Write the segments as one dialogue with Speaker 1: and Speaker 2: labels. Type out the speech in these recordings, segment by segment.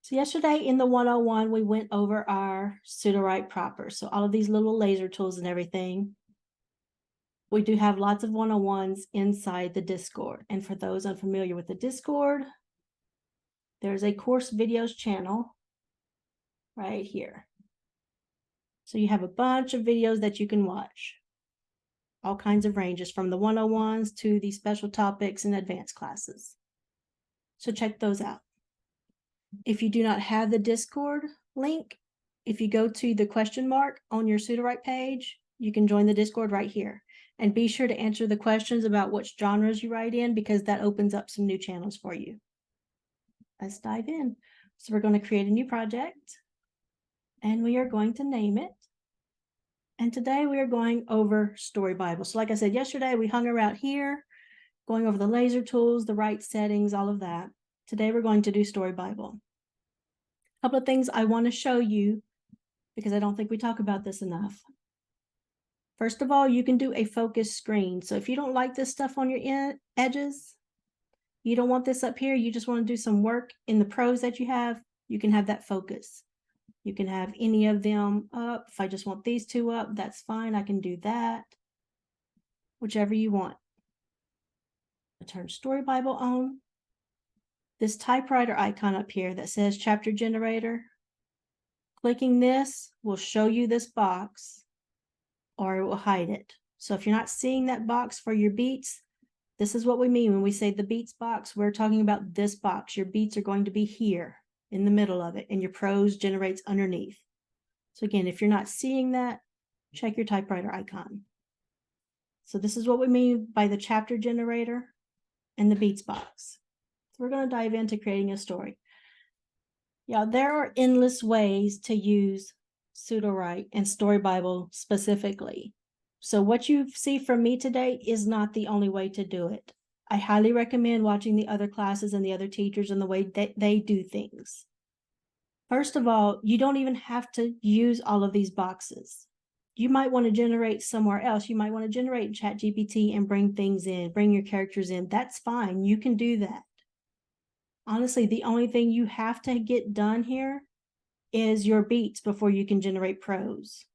Speaker 1: So yesterday in the 101, we went over our Sudowrite proper. So all of these little laser tools and everything. We do have lots of 101s inside the Discord. And for those unfamiliar with the Discord, there's a course videos channel right here. So you have a bunch of videos that you can watch. All kinds of ranges from the 101s to the special topics and advanced classes. So check those out. If you do not have the Discord link, if you go to the question mark on your Sudowrite page, you can join the Discord right here. And be sure to answer the questions about which genres you write in, because that opens up some new channels for you. Let's dive in. So we're going to create a new project and we are going to name it. And today we are going over Story Bible. So like I said, yesterday we hung around here, going over the laser tools, the right settings, all of that. Today we're going to do Story Bible. A couple of things I want to show you because I don't think we talk about this enough. First of all, you can do a focus screen. So if you don't like this stuff on your edges, you don't want this up here, you just want to do some work in the prose that you have, you can have that focus. You can have any of them up. If I just want these two up, that's fine. I can do that. Whichever you want. I turn Story Bible on. This typewriter icon up here that says chapter generator. Clicking this will show you this box or it will hide it. So if you're not seeing that box for your beats, this is what we mean when we say the beats box. We're talking about this box. Your beats are going to be here in the middle of it, and your prose generates underneath. So again, if you're not seeing that, check your typewriter icon. So this is what we mean by the chapter generator and the beats box. So we're going to dive into creating a story. Yeah, there are endless ways to use Sudowrite and Story Bible specifically. So what you see from me today is not the only way to do it. I highly recommend watching the other classes and the other teachers and the way they do things. First of all, you don't even have to use all of these boxes. You might want to generate somewhere else. You might want to generate in ChatGPT and bring things in, bring your characters in. That's fine. You can do that. Honestly, the only thing you have to get done here is your beats before you can generate prose.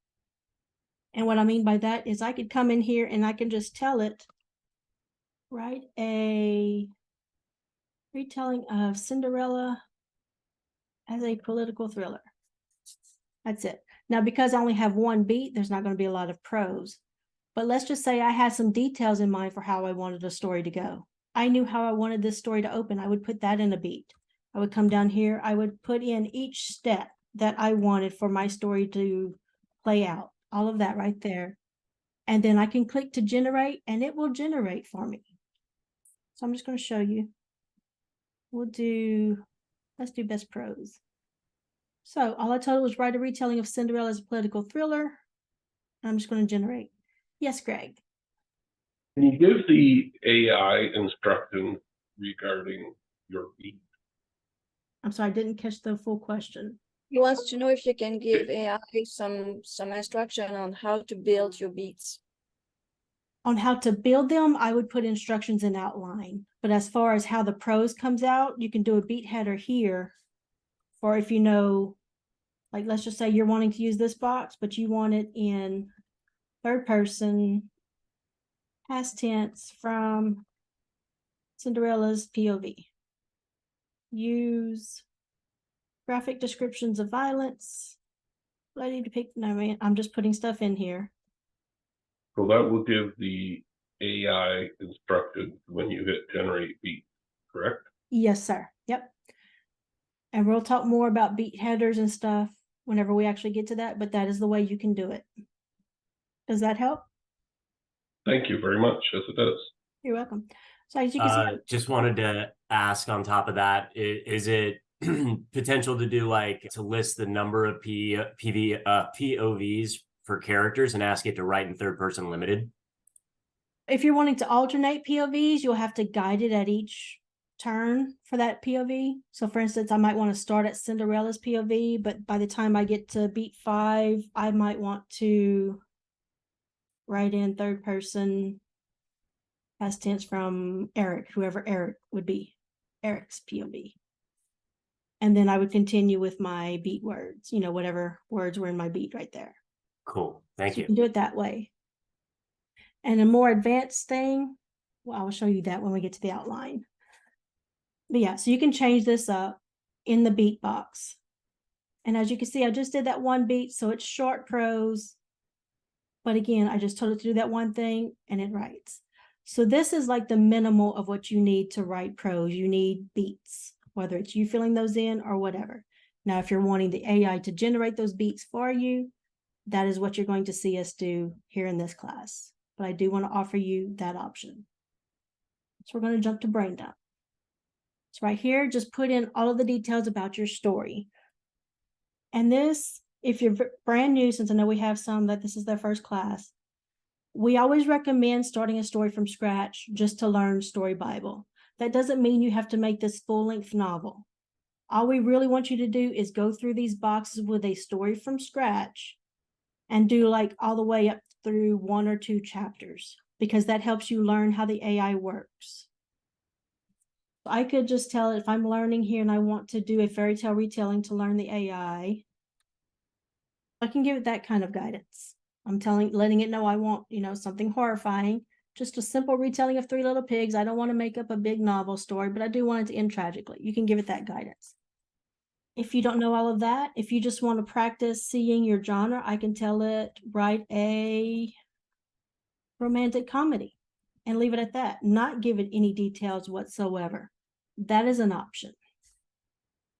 Speaker 1: And what I mean by that is I could come in here and I can just tell it, write a retelling of Cinderella as a political thriller. That's it. Now, because I only have one beat, there's not going to be a lot of prose. But let's just say I had some details in mind for how I wanted a story to go. I knew how I wanted this story to open. I would put that in a beat. I would come down here. I would put in each step that I wanted for my story to play out. All of that right there. And then I can click to generate and it will generate for me. So I'm just going to show you. Let's do best prose. So all I told it was write a retelling of Cinderella as a political thriller. I'm just going to generate. Yes, Greg.
Speaker 2: Can you give the AI instructions regarding your beat?
Speaker 1: I'm sorry, I didn't catch the full question.
Speaker 3: He wants to know if you can give AI some instruction on how to build your beats.
Speaker 1: On how to build them, I would put instructions in outline. But as far as how the prose comes out, you can do a beat header here. Or if you know, like let's just say you're wanting to use this box, but you want it in third person, past tense from Cinderella's POV. Use graphic descriptions of violence. Bloody depict. No, man, I'm just putting stuff in here.
Speaker 2: So that will give the AI instructions when you hit generate beat, correct?
Speaker 1: Yes, sir. Yep. And we'll talk more about beat headers and stuff whenever we actually get to that, but that is the way you can do it. Does that help?
Speaker 2: Thank you very much. Yes, it does.
Speaker 1: You're welcome. So as you can see,
Speaker 4: just wanted to ask on top of that, is it potential to do like to list the number of POVs for characters and ask it to write in third person limited?
Speaker 1: if you're wanting to alternate POVs, you'll have to guide it at each turn for that POV. So for instance, I might want to start at Cinderella's POV, but by the time I get to beat 5, I might want to write in third person past tense from Eric, whoever Eric would be, Eric's POV. And then I would continue with my beat words, you know, whatever words were in my beat right there.
Speaker 4: Cool. Thank
Speaker 1: So you
Speaker 4: you.
Speaker 1: can do it that way. And a more advanced thing, well, I'll show you that when we get to the outline. But yeah, so you can change this up in the beat box. And as you can see, I just did that one beat, so it's short prose. But again, I just told it to do that one thing and it writes. So this is like the minimal of what you need to write prose. You need beats, whether it's you filling those in or whatever. Now, if you're wanting the AI to generate those beats for you, that is what you're going to see us do here in this class. But I do want to offer you that option. So we're going to jump to brain dump. So right here, just put in all of the details about your story. And this, if you're brand new, since I know we have some that this is their first class, we always recommend starting a story from scratch just to learn Story Bible. That doesn't mean you have to make this full-length novel. All we really want you to do is go through these boxes with a story from scratch and do like all the way up through 1 or 2 chapters, because that helps you learn how the AI works. I could just tell it if I'm learning here and I want to do a fairy tale retelling to learn the AI, I can give it that kind of guidance. I'm letting it know I want, you know, something horrifying, just a simple retelling of 3 Little Pigs. I don't want to make up a big novel story, but I do want it to end tragically. You can give it that guidance. If you don't know all of that, if you just want to practice seeing your genre, I can tell it write a romantic comedy and leave it at that, not give it any details whatsoever. That is an option.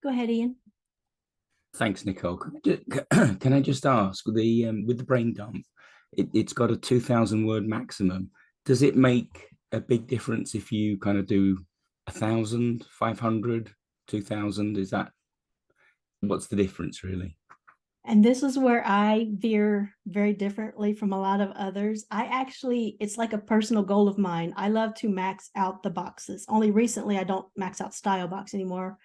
Speaker 1: Go ahead, Ian.
Speaker 5: Thanks, Nicole. Can I just ask, with the brain dump, it's got a 2,000 word maximum. Does it make a big difference if you kind of do 1,000, 500, 2,000? Is that, what's the difference really?
Speaker 1: And this is where I veer very differently from a lot of others. It's like a personal goal of mine. I love to max out the boxes. Only recently I don't max out style box anymore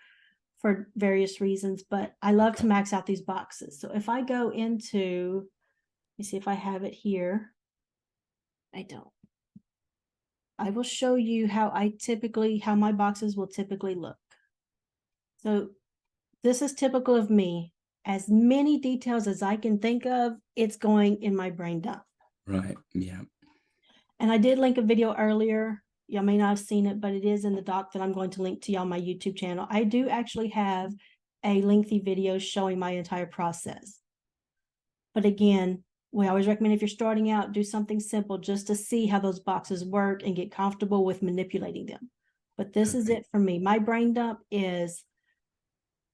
Speaker 1: for various reasons, but I love to max out these boxes. So if I go into, let me see if I have it here. I don't. I will show you how my boxes will typically look. So this is typical of me. As many details as I can think of, it's going in my brain dump.
Speaker 5: Right, yeah.
Speaker 1: And I did link a video earlier. Y'all may not have seen it, but it is in the doc that I'm going to link to y'all on my YouTube channel. I do actually have a lengthy video showing my entire process. But again, we always recommend if you're starting out, do something simple just to see how those boxes work and get comfortable with manipulating them. But this is it for me. My brain dump is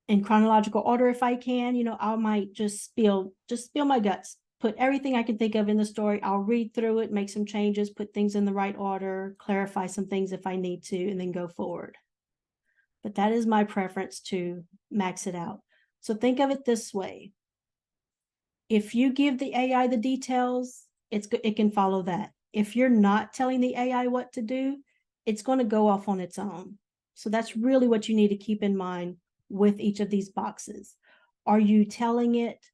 Speaker 1: in chronological order if I can. You know, I might just spill my guts, put everything I can think of in the story. I'll read through it, make some changes, put things in the right order, clarify some things if I need to, and then go forward. But that is my preference, to max it out. So think of it this way. If you give the AI the details, it can follow that. If you're not telling the AI what to do, it's going to go off on its own. So that's really what you need to keep in mind with each of these boxes. Are you telling it,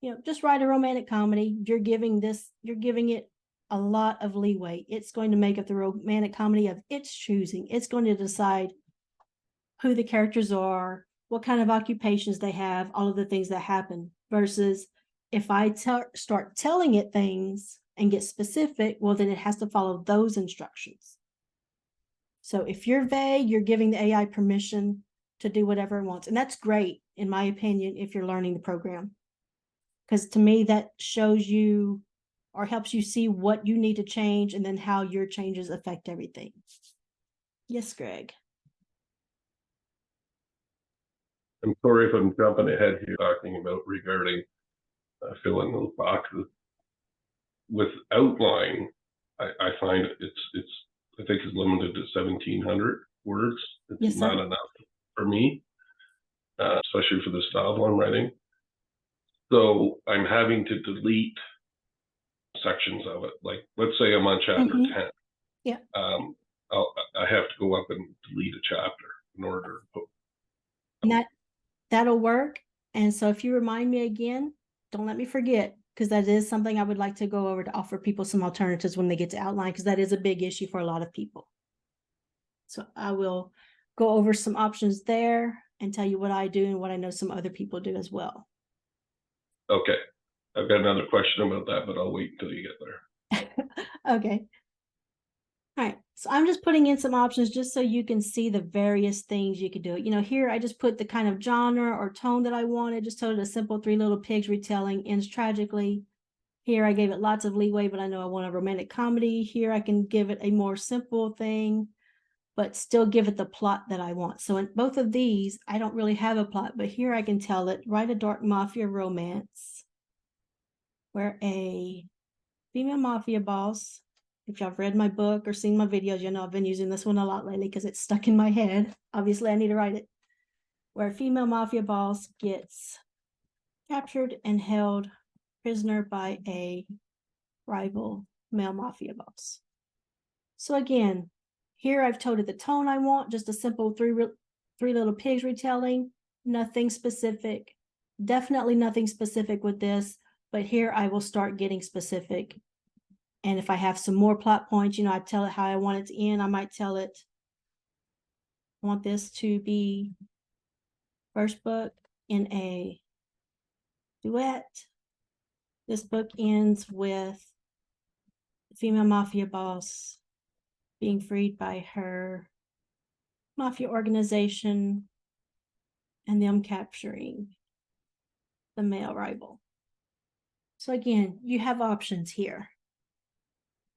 Speaker 1: you know, just write a romantic comedy? You're giving it a lot of leeway. It's going to make up the romantic comedy of its choosing. It's going to decide who the characters are, what kind of occupations they have, all of the things that happen. Versus if I start telling it things and get specific, well, then it has to follow those instructions. So if you're vague, you're giving the AI permission to do whatever it wants. And that's great, in my opinion, if you're learning the program. Because to me, that shows you or helps you see what you need to change and then how your changes affect everything. Yes, Greg.
Speaker 2: I'm sorry if I'm jumping ahead here, talking about regarding filling those boxes. With outline, I find it's I think it's limited to 1,700 words. It's
Speaker 1: Yes,
Speaker 2: not
Speaker 1: sir.
Speaker 2: enough for me, especially for the style I'm writing. So I'm having to delete sections of it. Like, let's say I'm on chapter 10.
Speaker 1: Yeah.
Speaker 2: I have to go up and delete a chapter in order to put.
Speaker 1: And that'll work. And so if you remind me again, don't let me forget, because that is something I would like to go over to offer people some alternatives when they get to outline, because that is a big issue for a lot of people. So I will go over some options there. and tell you what I do and what I know some other people do as well.
Speaker 2: Okay. I've got another question about that, but I'll wait until you get there.
Speaker 1: Okay. All right. So I'm just putting in some options just so you can see the various things you could do. You know, here I just put the kind of genre or tone that I wanted, just told it a simple Three Little Pigs retelling ends tragically. Here I gave it lots of leeway, but I know I want a romantic comedy. Here I can give it a more simple thing, but still give it the plot that I want. So in both of these, I don't really have a plot, but here I can tell it, write a dark mafia romance where a female mafia boss, if y'all have read my book or seen my videos, you know I've been using this one a lot lately because it's stuck in my head. Obviously, I need to write it. Where a female mafia boss gets captured and held prisoner by a rival male mafia boss. So again, here I've told it the tone I want, just a simple Three Little Pigs retelling, nothing specific, definitely nothing specific with this, but here I will start getting specific. And if I have some more plot points, you know, I tell it how I want it to end. I might tell it, I want this to be first book in a duet. This book ends with the female mafia boss being freed by her mafia organization and them capturing the male rival. So again, you have options here.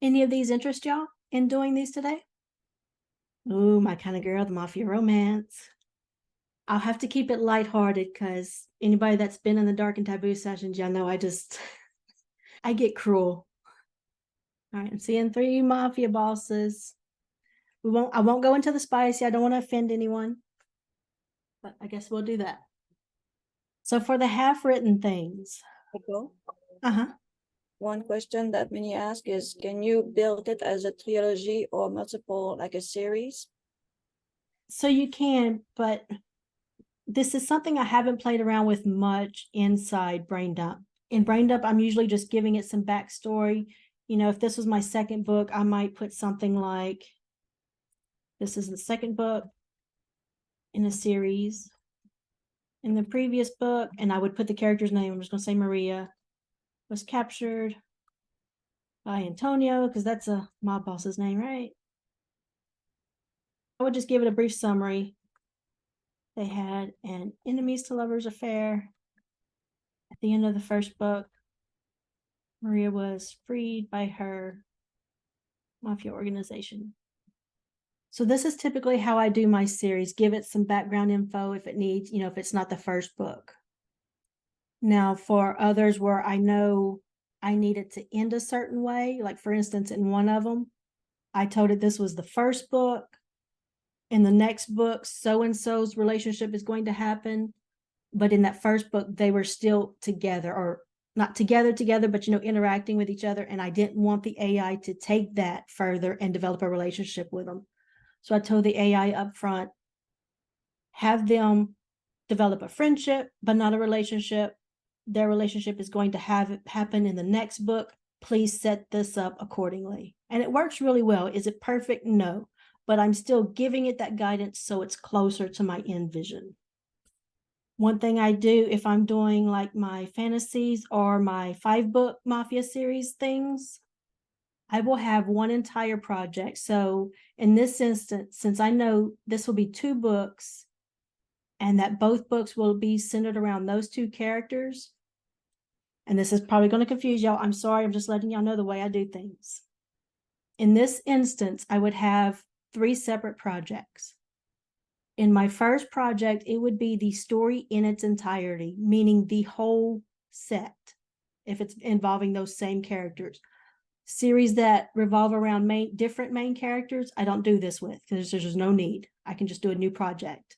Speaker 1: Any of these interest y'all in doing these today? Ooh, my kind of girl, the mafia romance. I'll have to keep it lighthearted because anybody that's been in the dark and taboo sessions, y'all know I get cruel. All right, I'm seeing 3 mafia bosses. I won't go into the spicy. I don't want to offend anyone, but I guess we'll do that. So for the half-written things,
Speaker 3: Nicole,
Speaker 1: uh-huh.
Speaker 3: one question that many ask is, can you build it as a trilogy or multiple, like a series?
Speaker 1: So you can, but this is something I haven't played around with much inside Brain Dump. In Brain Dump, I'm usually just giving it some backstory. You know, if this was my second book, I might put something like, this is the second book in a series. In the previous book, and I would put the character's name, I'm just going to say Maria, was captured by Antonio, because that's a mob boss's name, right? I would just give it a brief summary. They had an enemies to lovers affair. At the end of the first book, Maria was freed by her mafia organization. So this is typically how I do my series, give it some background info if it needs, you know, if it's not the first book. Now, for others where I know I need it to end a certain way, like for instance, in one of them, I told it this was the first book. In the next book, so-and-so's relationship is going to happen. But in that first book, they were still together, or not together, but, you know, interacting with each other. And I didn't want the AI to take that further and develop a relationship with them. So I told the AI up front, have them develop a friendship, but not a relationship. Their relationship is going to happen in the next book. Please set this up accordingly. And it works really well. Is it perfect? No, but I'm still giving it that guidance so it's closer to my end vision. One thing I do if I'm doing like my fantasies or my 5-book mafia series things, I will have one entire project. So in this instance, since I know this will be 2 books and that both books will be centered around those 2 characters, and this is probably going to confuse y'all. I'm sorry. I'm just letting y'all know the way I do things. In this instance, I would have 3 separate projects. In my first project, it would be the story in its entirety, meaning the whole set, if it's involving those same characters. Series that revolve around different main characters, I don't do this with because there's no need. I can just do a new project.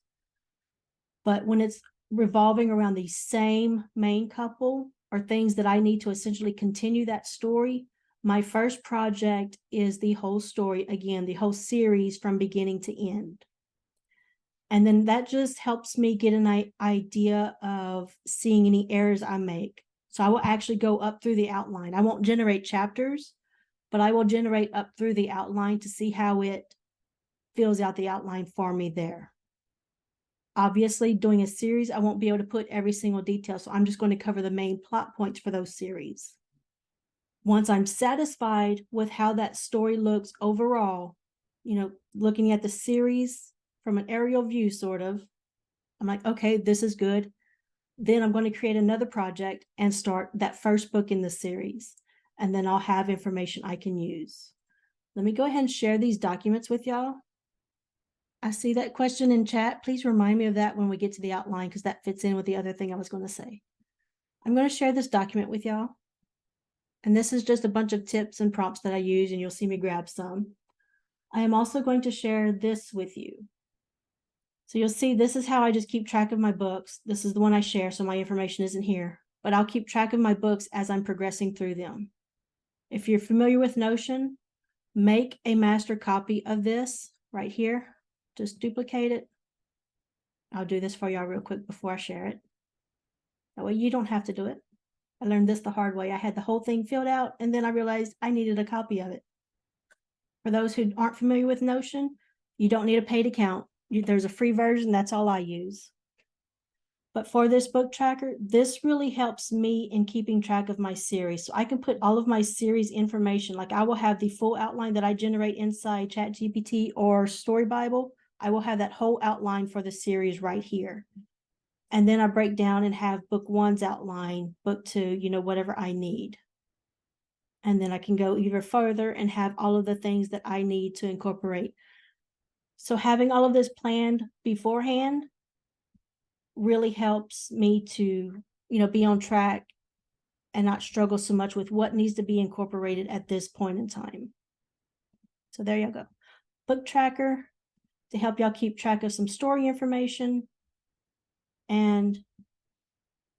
Speaker 1: But when it's revolving around the same main couple or things that I need to essentially continue that story, my first project is the whole story, again, the whole series from beginning to end. And then that just helps me get an idea of seeing any errors I make. So I will actually go up through the outline. I won't generate chapters, but I will generate up through the outline to see how it fills out the outline for me there. Obviously, doing a series, I won't be able to put every single detail, so I'm just going to cover the main plot points for those series. Once I'm satisfied with how that story looks overall, you know, looking at the series from an aerial view, sort of, I'm like, okay, this is good. Then I'm going to create another project and start that first book in the series. And then I'll have information I can use. Let me go ahead and share these documents with y'all. I see that question in chat. Please remind me of that when we get to the outline, because that fits in with the other thing I was going to say. I'm going to share this document with y'all. And this is just a bunch of tips and prompts that I use, and you'll see me grab some. I am also going to share this with you. So you'll see this is how I just keep track of my books. This is the one I share, so my information isn't here. But I'll keep track of my books as I'm progressing through them. If you're familiar with Notion, make a master copy of this right here. Just duplicate it. I'll do this for y'all real quick before I share it. That way you don't have to do it. I learned this the hard way. I had the whole thing filled out, and then I realized I needed a copy of it. For those who aren't familiar with Notion, you don't need a paid account. There's a free version. That's all I use. But for this book tracker, this really helps me in keeping track of my series. So I can put all of my series information, like I will have the full outline that I generate inside ChatGPT or Story Bible. I will have that whole outline for the series right here. And then I break down and have book 1's outline, book 2, you know, whatever I need. And then I can go even further and have all of the things that I need to incorporate. So having all of this planned beforehand really helps me to, you know, be on track and not struggle so much with what needs to be incorporated at this point in time. So there you go. Book tracker to help y'all keep track of some story information and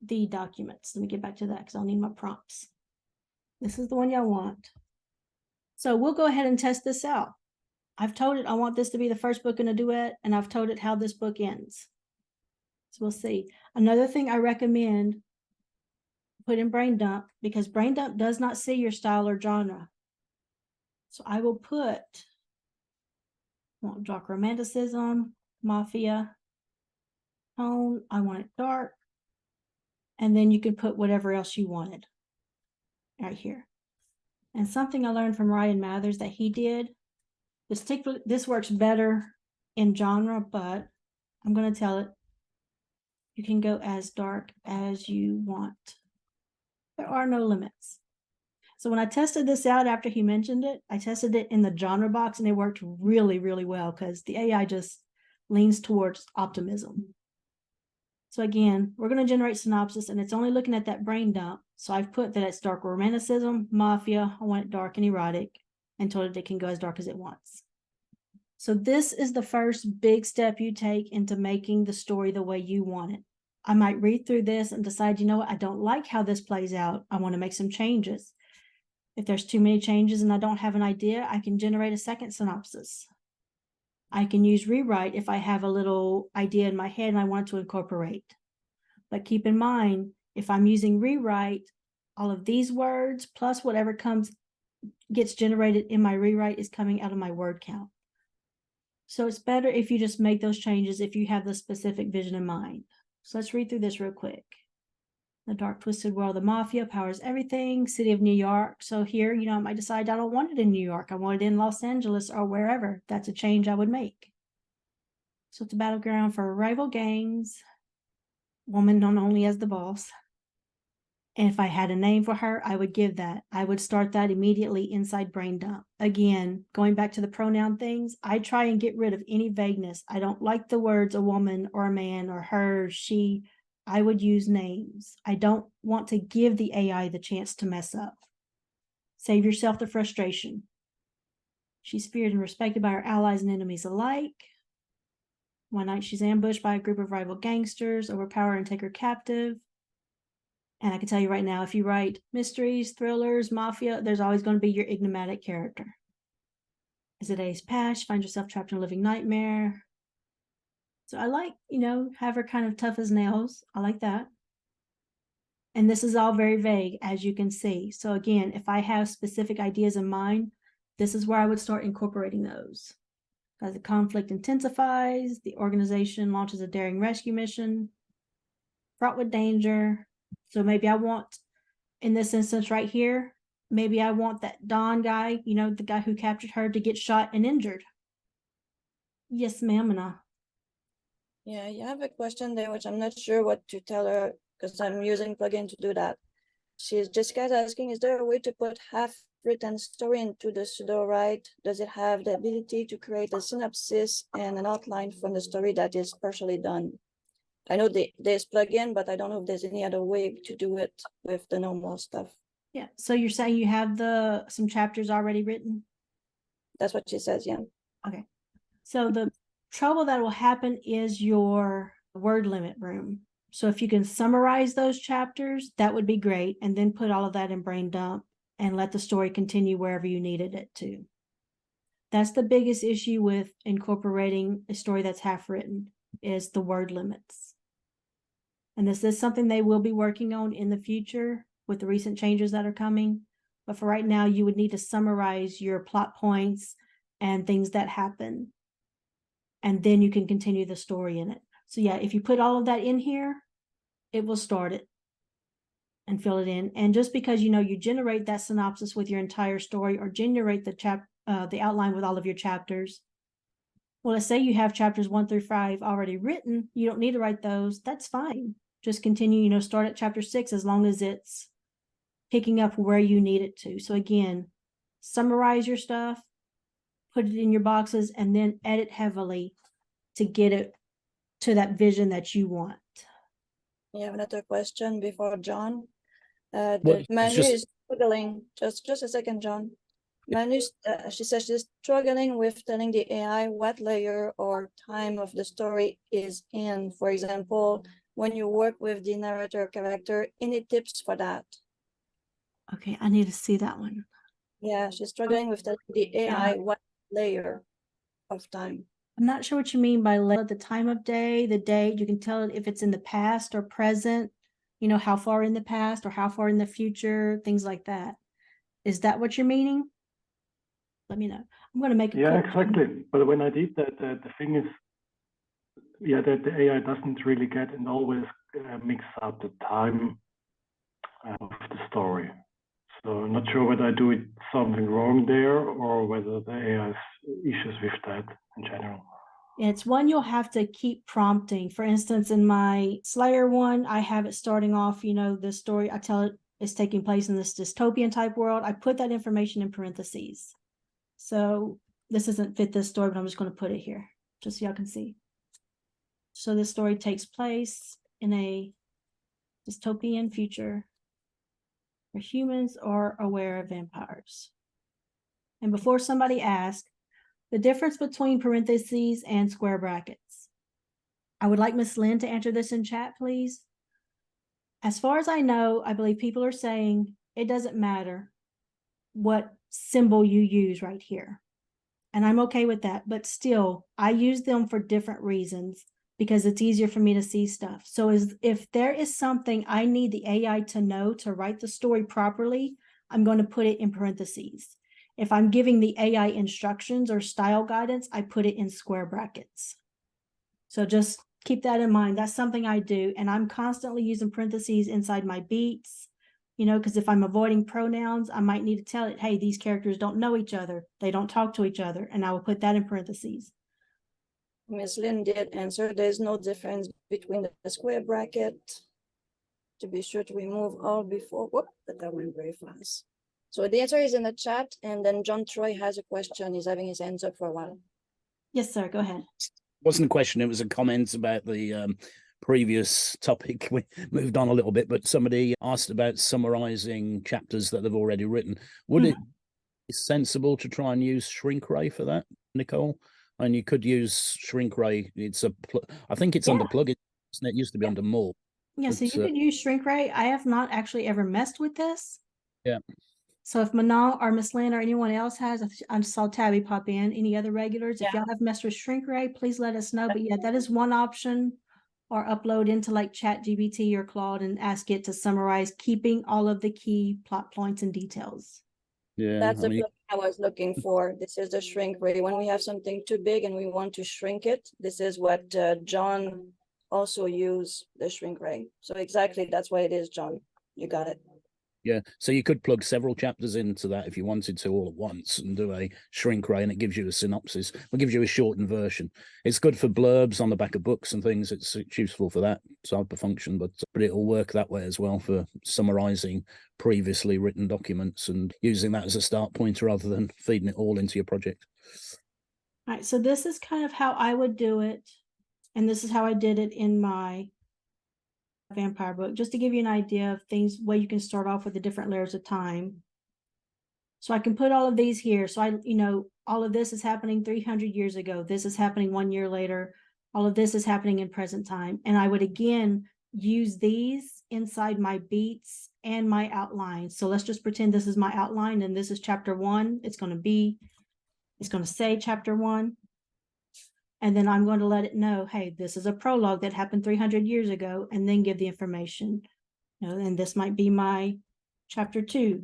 Speaker 1: the documents. Let me get back to that because I'll need my prompts. This is the one y'all want. So we'll go ahead and test this out. I've told it I want this to be the first book in a duet, and I've told it how this book ends. So we'll see. Another thing I recommend, put in Brain Dump, because Brain Dump does not see your style or genre. So I will put, I want dark romanticism, mafia, tone, I want it dark, and then you can put whatever else you wanted right here. And something I learned from Ryan Mathers that he did, this works better in genre, but I'm going to tell it, you can go as dark as you want. There are no limits. So when I tested this out after he mentioned it, I tested it in the genre box, and it worked really, really well because the AI just leans towards optimism. So again, we're going to generate synopsis, and it's only looking at that brain dump. So I've put that it's dark romanticism, mafia, I want it dark and erotic, and told it it can go as dark as it wants. So this is the first big step you take into making the story the way you want it. I might read through this and decide, you know what, I don't like how this plays out. I want to make some changes. If there's too many changes and I don't have an idea, I can generate a second synopsis. I can use rewrite if I have a little idea in my head and I want to incorporate. But keep in mind, if I'm using rewrite, all of these words plus whatever gets generated in my rewrite is coming out of my word count. So it's better if you just make those changes if you have the specific vision in mind. So let's read through this real quick. The dark twisted world of the mafia powers everything. City of New York. So here, you know, I might decide I don't want it in New York. I want it in Los Angeles or wherever. That's a change I would make. So it's a battleground for rival gangs. Woman known only as the boss. And if I had a name for her, I would give that. I would start that immediately inside Brain Dump. Again, going back to the pronoun things, I try and get rid of any vagueness. I don't like the words a woman or a man or her, she. I would use names. I don't want to give the AI the chance to mess up. Save yourself the frustration. She's feared and respected by her allies and enemies alike. One night she's ambushed by a group of rival gangsters, overpower and take her captive. And I can tell you right now, if you write mysteries, thrillers, mafia, there's always going to be your enigmatic character. Is it ace pass? Find yourself trapped in a living nightmare. So I like, you know, have her kind of tough as nails. I like that. And this is all very vague, as you can see. So again, if I have specific ideas in mind, this is where I would start incorporating those. As the conflict intensifies, the organization launches a daring rescue mission fraught with danger. So maybe I want, in this instance right here, maybe I want that Don guy, you know, the guy who captured her, to get shot and injured. Yes, ma'am, and
Speaker 3: Yeah, you have a question there, which I'm not sure what to tell her because I'm using plugin to do that. Jessica's asking, is there a way to put half-written story into the Sudowrite? Does it have the ability to create a synopsis and an outline from the story that is partially done? I know there's plugin, but I don't know if there's any other way to do it with the normal stuff.
Speaker 1: yeah. So you're saying you have some chapters already written?
Speaker 3: That's what she says, yeah.
Speaker 1: Okay. So the trouble that will happen is your word limit room. So if you can summarize those chapters, that would be great. And then put all of that in brain dump and let the story continue wherever you needed it to. That's the biggest issue with incorporating a story that's half written, is the word limits. And this is something they will be working on in the future with the recent changes that are coming. But for right now, you would need to summarize your plot points and things that happen. And then you can continue the story in it. So yeah, if you put all of that in here, it will start it and fill it in. And just because, you know, you generate that synopsis with your entire story, or generate the outline with all of your chapters. Well, let's say you have chapters 1 through 5 already written. You don't need to write those. That's fine. Just continue, you know, start at chapter 6 as long as it's picking up where you need it to. So again, summarize your stuff, put it in your boxes, and then edit heavily to get it to that vision that you want.
Speaker 3: You have another question before John?
Speaker 6: Well,
Speaker 3: The
Speaker 6: it's
Speaker 3: Manu
Speaker 6: just-
Speaker 3: is struggling. Just a second, John. Manu, she says she's struggling with telling the AI what layer or time of the story is in. For example, when you work with the narrator character, any tips for that?
Speaker 1: Okay, I need to see that one.
Speaker 3: Yeah, she's struggling with telling the AI what layer of time.
Speaker 1: I'm not sure what you mean by the time of day, the date. You can tell it if it's in the past or present, you know, how far in the past or how far in the future, things like that. Is that what you're meaning? Let me know. I'm going to make a
Speaker 7: Yeah,
Speaker 1: quick-
Speaker 7: exactly. But when I did that, the thing is, yeah, that the AI doesn't really get and always mix up the time of the story. So I'm not sure whether I do it something wrong there or whether the AI has issues with that in general.
Speaker 1: It's one you'll have to keep prompting. For instance, in my Slayer one, I have it starting off, you know, the story, I tell it is taking place in this dystopian type world. I put that information in parentheses. So this doesn't fit this story, but I'm just going to put it here just so y'all can see. So this story takes place in a dystopian future where humans are aware of vampires. And before somebody asks, the difference between parentheses and square brackets. I would like Miss Lynn to answer this in chat, please. As far as I know, I believe people are saying it doesn't matter what symbol you use right here. And I'm okay with that, but still, I use them for different reasons because it's easier for me to see stuff. So if there is something I need the AI to know to write the story properly, I'm going to put it in parentheses. If I'm giving the AI instructions or style guidance, I put it in square brackets. So just keep that in mind. That's something I do. And I'm constantly using parentheses inside my beats, you know, because if I'm avoiding pronouns, I might need to tell it, hey, these characters don't know each other. They don't talk to each other. And I will put that in parentheses.
Speaker 3: Ms. Lynn did answer, there's no difference between the square bracket. To be sure to remove all before, whoop, that went very fast. So the answer is in the chat, and then John Troy has a question. He's having his hands up for a while.
Speaker 1: Yes, sir. Go ahead.
Speaker 6: Wasn't a question, it was a comment about the previous topic. We moved on a little bit, but somebody asked about summarizing chapters that they've already written. Would it be sensible to try and use shrink ray for that, Nicole? And you could use shrink ray. It's I think it's under plugin, isn't it? It used to be under more.
Speaker 1: Yeah, so you can use shrink ray. I have not actually ever messed with this.
Speaker 6: Yeah.
Speaker 1: So if Manal or Miss Lynn or anyone else has, I saw Tabby pop in, any other regulars, if y'all have messed with shrink ray, please let us know. But yeah, that is one option, or upload into like ChatGPT or Claude and ask it to summarize, keeping all of the key plot points and details.
Speaker 6: Yeah,
Speaker 3: That's
Speaker 6: I
Speaker 3: the
Speaker 6: mean,
Speaker 3: plugin I was looking for. This is the shrink ray. When we have something too big and we want to shrink it, this is what John also used, the shrink ray. So exactly, that's what it is, John. You got it.
Speaker 6: yeah. So you could plug several chapters into that if you wanted to all at once and do a shrink ray, and it gives you a synopsis. It gives you a shortened version. It's good for blurbs on the back of books and things. It's useful for that type of function, but it'll work that way as well for summarizing previously written documents and using that as a start point rather than feeding it all into your project.
Speaker 1: All right, so this is kind of how I would do it. And this is how I did it in my vampire book, just to give you an idea of things, where you can start off with the different layers of time. So I can put all of these here. So all of this is happening 300 years ago. This is happening 1 year later. All of this is happening in present time. And I would again use these inside my beats and my outline. So let's just pretend this is my outline and this is chapter 1. It's going to say chapter 1. And then I'm going to let it know, hey, this is a prologue that happened 300 years ago, and then give the information. And this might be my chapter 2.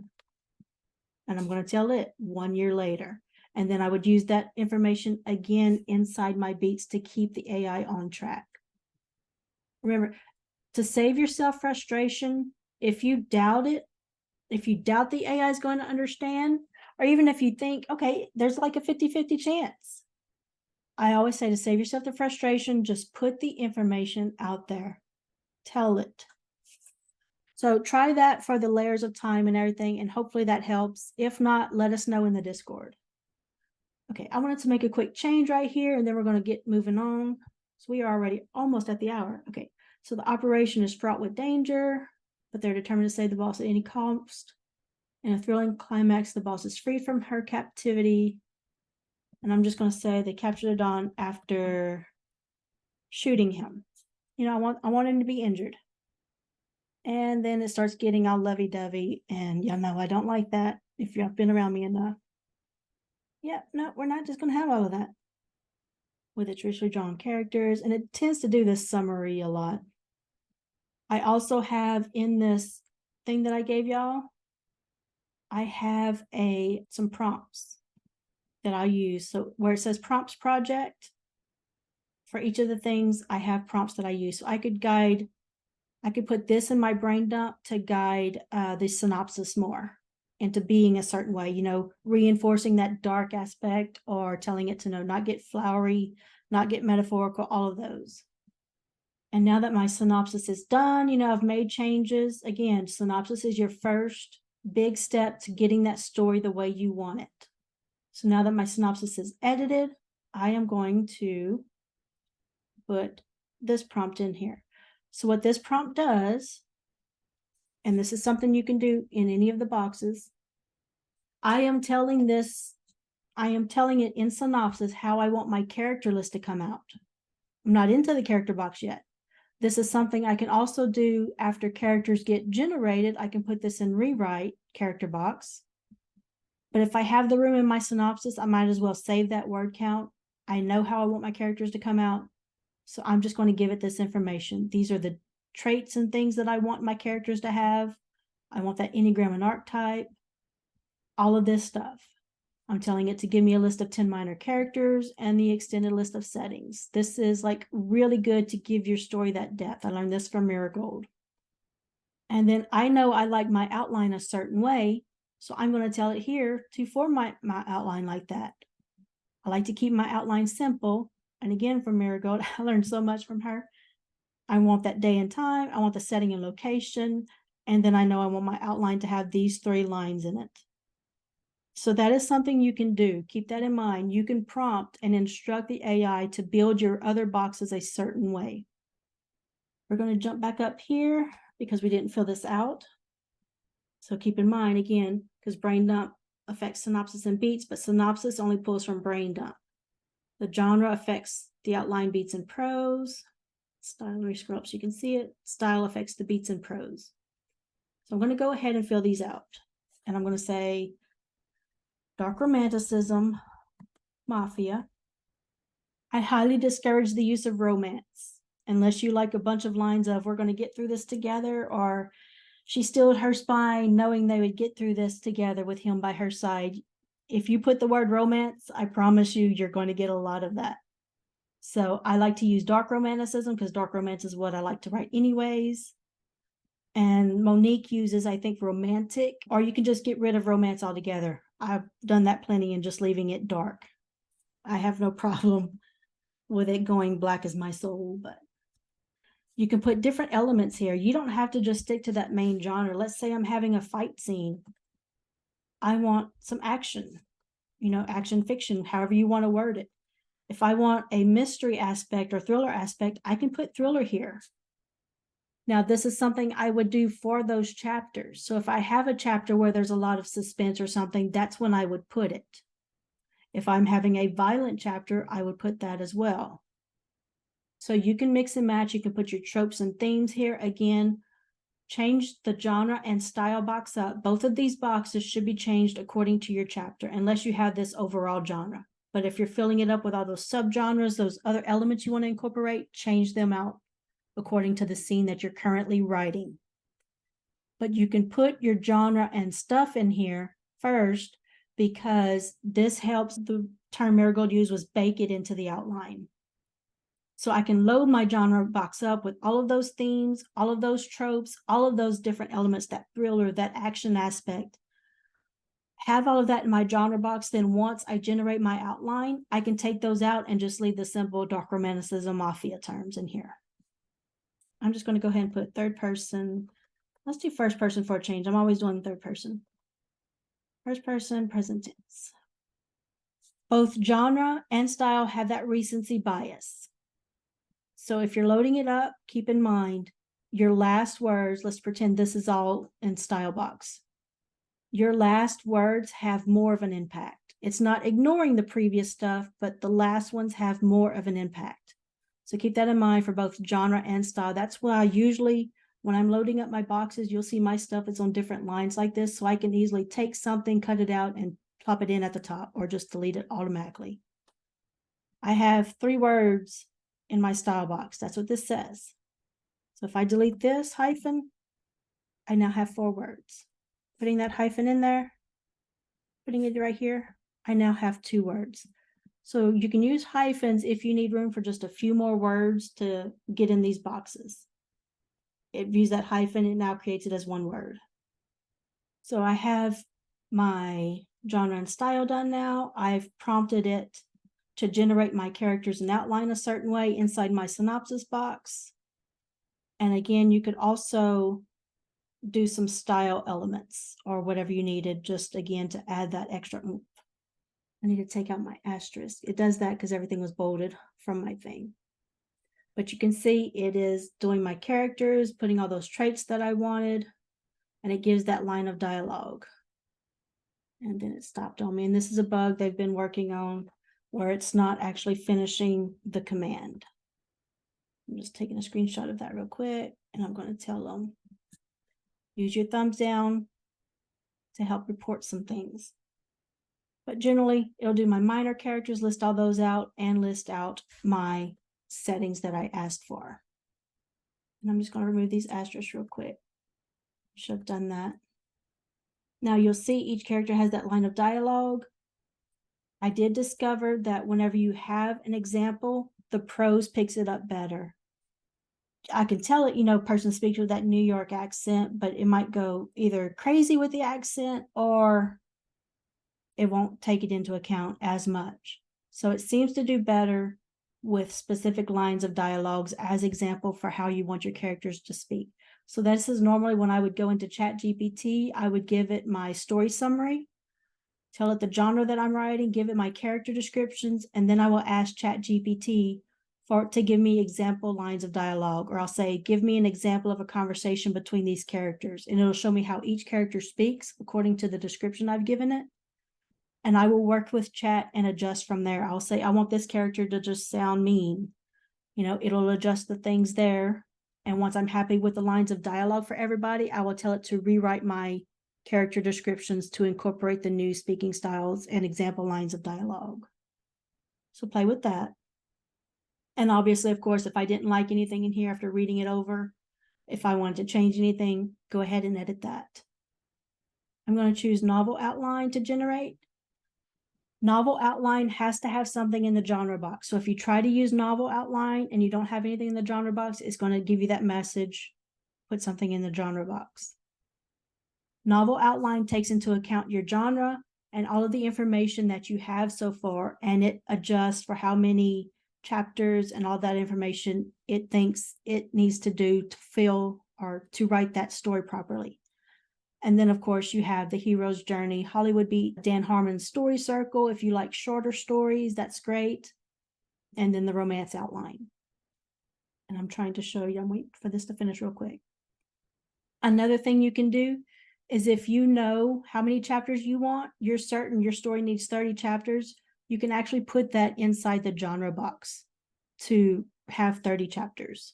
Speaker 1: And I'm going to tell it 1 year later. And then I would use that information again inside my beats to keep the AI on track. Remember, to save yourself frustration, if you doubt it, if you doubt the AI is going to understand, or even if you think, okay, there's like a 50-50 chance, I always say, to save yourself the frustration, just put the information out there. Tell it. So try that for the layers of time and everything, and hopefully that helps. If not, let us know in the Discord. Okay, I wanted to make a quick change right here, and then we're going to get moving on. So we are already almost at the hour. Okay, so the operation is fraught with danger, but they're determined to save the boss at any cost. In a thrilling climax, the boss is freed from her captivity. And I'm just going to say they captured Don after shooting him. I want him to be injured. And then it starts getting all lovey-dovey, and y'all know I don't like that if you've been around me enough. Yeah, no, we're not just going to have all of that with its richly drawn characters, and it tends to do this summary a lot. I also have in this thing that I gave y'all, I have some prompts that I use. So where it says prompts project, for each of the things, I have prompts that I use. So I could put this in my brain dump to guide the synopsis more into being a certain way, reinforcing that dark aspect, or telling it to not get flowery, not get metaphorical, all of those. And now that my synopsis is done, I've made changes. Again, synopsis is your first big step to getting that story the way you want it. So now that my synopsis is edited, I am going to put this prompt in here. So what this prompt does, and this is something you can do in any of the boxes, I am telling it in synopsis how I want my character list to come out. I'm not into the character box yet. This is something I can also do after characters get generated. I can put this in rewrite character box. But if I have the room in my synopsis, I might as well save that word count. I know how I want my characters to come out. So I'm just going to give it this information. These are the traits and things that I want my characters to have. I want that Enneagram and archetype, all of this stuff. I'm telling it to give me a list of 10 minor characters and the extended list of settings. This is like really good to give your story that depth. I learned this from Marigold. And then I know I like my outline a certain way, so I'm going to tell it here to form my outline like that. I like to keep my outline simple. And again, from Marigold, I learned so much from her. I want that day and time. I want the setting and location. And then I know I want my outline to have these 3 lines in it. So that is something you can do. Keep that in mind. You can prompt and instruct the AI to build your other boxes a certain way. We're going to jump back up here because we didn't fill this out. So keep in mind, again, because brain dump affects synopsis and beats, but synopsis only pulls from brain dump. The genre affects the outline, beats, and prose. Style, let me scroll up so you can see it. Style affects the beats and prose. So I'm going to go ahead and fill these out. And I'm going to say dark romanticism, mafia. I highly discourage the use of romance unless you like a bunch of lines of we're going to get through this together, or She stilled her spine, knowing they would get through this together with him by her side. If you put the word romance, I promise you, you're going to get a lot of that. So I like to use dark romanticism because dark romance is what I like to write anyways. And Monique uses, I think, romantic, or you can just get rid of romance altogether. I've done that plenty and just leaving it dark. I have no problem with it going black as my soul, but you can put different elements here. You don't have to just stick to that main genre. Let's say I'm having a fight scene. I want some action, action fiction, however you want to word it. If I want a mystery aspect or thriller aspect, I can put thriller here. Now, this is something I would do for those chapters. So if I have a chapter where there's a lot of suspense or something, that's when I would put it. If I'm having a violent chapter, I would put that as well. So you can mix and match. You can put your tropes and themes here. Again, change the genre and style box up. Both of these boxes should be changed according to your chapter, unless you have this overall genre. But if you're filling it up with all those subgenres, those other elements you want to incorporate, change them out according to the scene that you're currently writing. But you can put your genre and stuff in here first, because this helps. The term Marigold used was bake it into the outline. So I can load my genre box up with all of those themes, all of those tropes, all of those different elements, that thriller, that action aspect. Have all of that in my genre box. Then once I generate my outline, I can take those out and just leave the simple dark romanticism mafia terms in here. I'm just going to go ahead and put third person. Let's do first person for a change. I'm always doing third person. First person, present tense. Both genre and style have that recency bias. So if you're loading it up, keep in mind your last words. Let's pretend this is all in style box. Your last words have more of an impact. It's not ignoring the previous stuff, but the last ones have more of an impact. So keep that in mind for both genre and style. That's why I usually, when I'm loading up my boxes, you'll see my stuff is on different lines like this. So I can easily take something, cut it out, and plop it in at the top, or just delete it automatically. I have 3 words in my style box. That's what this says. So if I delete this hyphen, I now have 4 words. Putting that hyphen in there, putting it right here, I now have 2 words. So you can use hyphens if you need room for just a few more words to get in these boxes. It views that hyphen, it now creates it as 1 word. So I have my genre and style done now. I've prompted it to generate my characters and outline a certain way inside my synopsis box. And again, you could also do some style elements or whatever you needed, just again to add that extra oomph. I need to take out my asterisk. It does that because everything was bolded from my thing. But you can see it is doing my characters, putting all those traits that I wanted, and it gives that line of dialogue. And then it stopped on me. And this is a bug they've been working on where it's not actually finishing the command. I'm just taking a screenshot of that real quick, and I'm going to tell them, use your thumbs down to help report some things. But generally, it'll do my minor characters, list all those out, and list out my settings that I asked for. And I'm just going to remove these asterisks real quick. Should have done that. Now you'll see each character has that line of dialogue. I did discover that whenever you have an example, the prose picks it up better. I can tell it, person speaks with that New York accent, but it might go either crazy with the accent or it won't take it into account as much. So it seems to do better with specific lines of dialogues as example for how you want your characters to speak. So this is normally when I would go into ChatGPT, I would give it my story summary, tell it the genre that I'm writing, give it my character descriptions, and then I will ask ChatGPT for it to give me example lines of dialogue, or I'll say, give me an example of a conversation between these characters, and it'll show me how each character speaks according to the description I've given it. And I will work with chat and adjust from there. I'll say, I want this character to just sound mean. It'll adjust the things there. And once I'm happy with the lines of dialogue for everybody, I will tell it to rewrite my character descriptions to incorporate the new speaking styles and example lines of dialogue. So play with that. And obviously, of course, if I didn't like anything in here after reading it over, If I wanted to change anything, go ahead and edit that. I'm going to choose novel outline to generate. Novel outline has to have something in the genre box. So if you try to use novel outline and you don't have anything in the genre box, it's going to give you that message, put something in the genre box. Novel outline takes into account your genre and all of the information that you have so far, and it adjusts for how many chapters and all that information it thinks it needs to do to fill or to write that story properly. And then, of course, you have the hero's journey. Hollywood Beat, Dan Harmon's story circle. If you like shorter stories, that's great. And then the romance outline. And I'm trying to show you, I'm waiting for this to finish real quick. Another thing you can do is if you know how many chapters you want, you're certain your story needs 30 chapters, you can actually put that inside the genre box to have 30 chapters.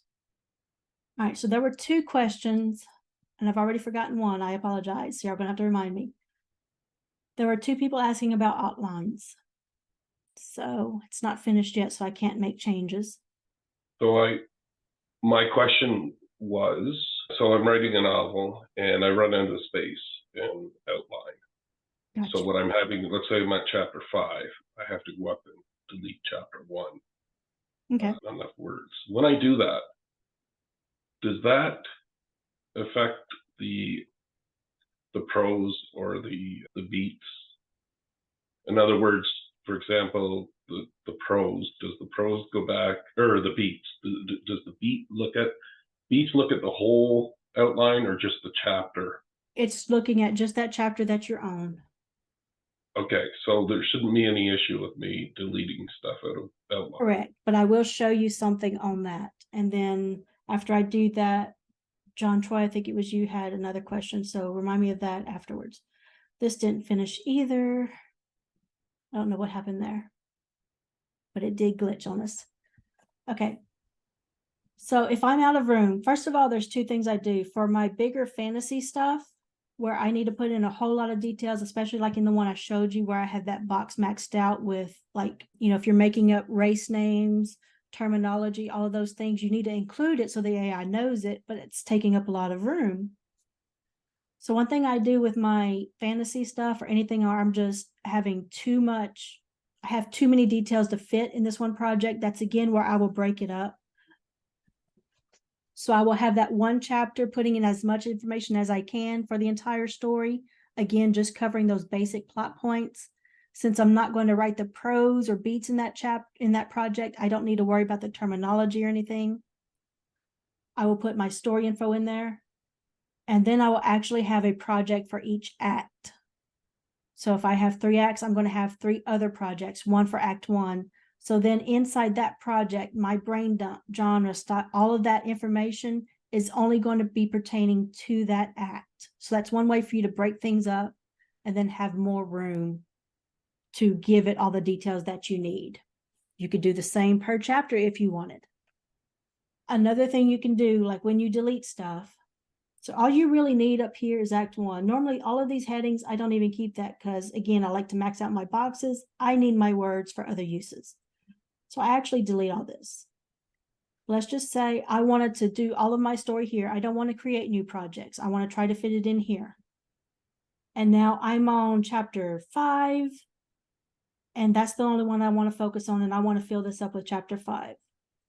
Speaker 1: All right, so there were 2 questions. And I've already forgotten one. I apologize. You're going to have to remind me. There were 2 people asking about outlines. So it's not finished yet, so I can't make changes.
Speaker 2: So my question was, so I'm writing a novel and I run out of space in outline.
Speaker 1: Gotcha.
Speaker 2: So what I'm having, let's say I'm at chapter 5, I have to go up and delete chapter 1.
Speaker 1: Okay.
Speaker 2: Not enough words. When I do that, does that affect the prose or the beats? In other words, for example, the prose, does the prose go back, or the beats, does the beats look at the whole outline or just the chapter?
Speaker 1: It's looking at just that chapter that you're on.
Speaker 2: Okay, so there shouldn't be any issue with me deleting stuff out of outline.
Speaker 1: Correct, but I will show you something on that. And then after I do that, John Troy, I think it was you, had another question, so remind me of that afterwards. This didn't finish either. I don't know what happened there, but it did glitch on us. Okay. So if I'm out of room, first of all, there's 2 things I do. For my bigger fantasy stuff, where I need to put in a whole lot of details, especially like in the one I showed you where I had that box maxed out with, like, you know, if you're making up race names, terminology, all of those things, you need to include it so the AI knows it, but it's taking up a lot of room. So one thing I do with my fantasy stuff or anything, or I'm just having too much, I have too many details to fit in this one project, that's again where I will break it up. So I will have that one chapter putting in as much information as I can for the entire story. Again, just covering those basic plot points. Since I'm not going to write the prose or beats in that project, I don't need to worry about the terminology or anything. I will put my story info in there. And then I will actually have a project for each act. So if I have 3 acts, I'm going to have 3 other projects, one for act 1. So then inside that project, my brain dump, genre, style, all of that information is only going to be pertaining to that act. So that's one way for you to break things up and then have more room to give it all the details that you need. You could do the same per chapter if you wanted. Another thing you can do, like when you delete stuff, so all you really need up here is Act 1. Normally, all of these headings, I don't even keep that because, again, I like to max out my boxes. I need my words for other uses. So I actually delete all this. Let's just say I wanted to do all of my story here. I don't want to create new projects. I want to try to fit it in here. And now I'm on chapter 5. And that's the only one I want to focus on. And I want to fill this up with chapter 5.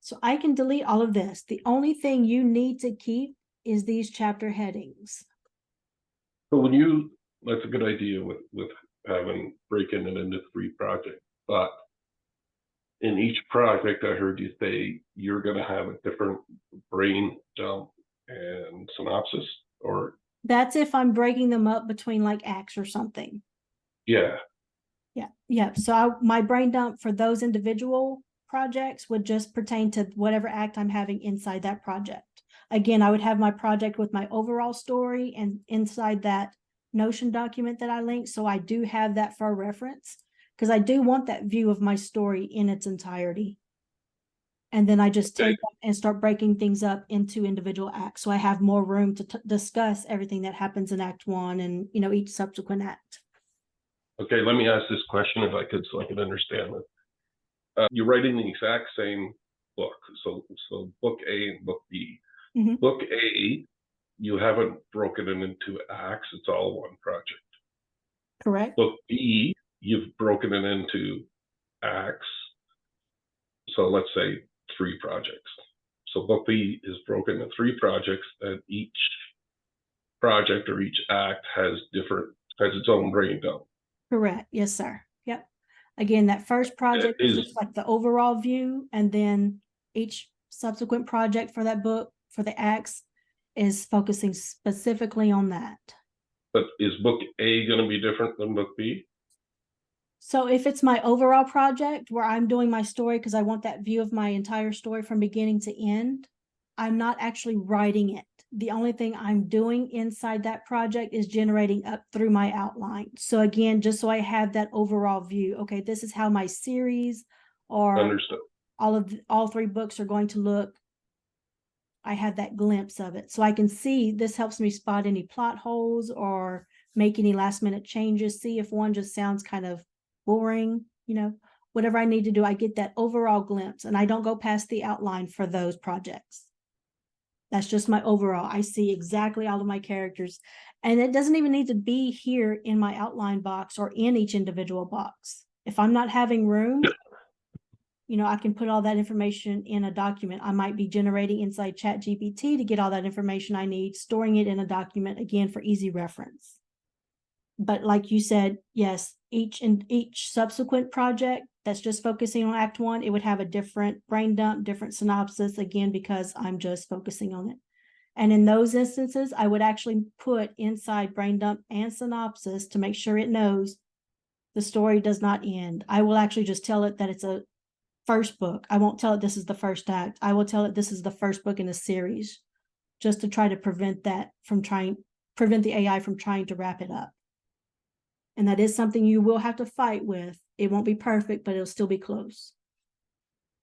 Speaker 1: So I can delete all of this. The only thing you need to keep is these chapter headings.
Speaker 2: So that's a good idea with breaking it into 3 projects. But in each project, I heard you say you're going to have a different brain dump and synopsis, or
Speaker 1: that's if I'm breaking them up between like acts or something.
Speaker 2: Yeah.
Speaker 1: So my brain dump for those individual projects would just pertain to whatever act I'm having inside that project. Again, I would have my project with my overall story and inside that Notion document that I linked. So I do have that for reference because I do want that view of my story in its entirety. And then I just take and start breaking things up into individual acts. So I have more room to discuss everything that happens in Act 1 and, each subsequent act.
Speaker 2: Okay, let me ask this question if I could, so I can understand it. You're writing the exact same book, so book A and book B.
Speaker 1: Mhm.
Speaker 2: Book A, you haven't broken it into acts, it's all one project.
Speaker 1: Correct.
Speaker 2: Book B, you've broken it into acts. So let's say 3 projects. So book B is broken into 3 projects, and each project or each act has its own brain dump.
Speaker 1: Correct. Yes, sir. Yep. Again, that first project is
Speaker 2: is-
Speaker 1: just like the overall view, and then each subsequent project for that book, for the acts, is focusing specifically on that.
Speaker 2: But is book A going to be different than book B?
Speaker 1: So if it's my overall project where I'm doing my story because I want that view of my entire story from beginning to end, I'm not actually writing it. The only thing I'm doing inside that project is generating up through my outline. So again, just so I have that overall view, okay, this is how my series or
Speaker 2: Understood.
Speaker 1: all 3 books are going to look. I have that glimpse of it. So I can see, this helps me spot any plot holes or make any last minute changes, see if one just sounds kind of boring, whatever I need to do, I get that overall glimpse, and I don't go past the outline for those projects. That's just my overall. I see exactly all of my characters, and it doesn't even need to be here in my outline box or in each individual box. If I'm not having room, I can put all that information in a document. I might be generating inside ChatGPT to get all that information I need, storing it in a document, again, for easy reference. But like you said, yes, each subsequent project that's just focusing on Act 1, it would have a different brain dump, different synopsis, again, because I'm just focusing on it. And in those instances, I would actually put inside brain dump and synopsis to make sure it knows the story does not end. I will actually just tell it that it's a first book. I won't tell it this is the first act. I will tell it this is the first book in a series, just to try to prevent the AI from trying to wrap it up. And that is something you will have to fight with. It won't be perfect, but it'll still be close.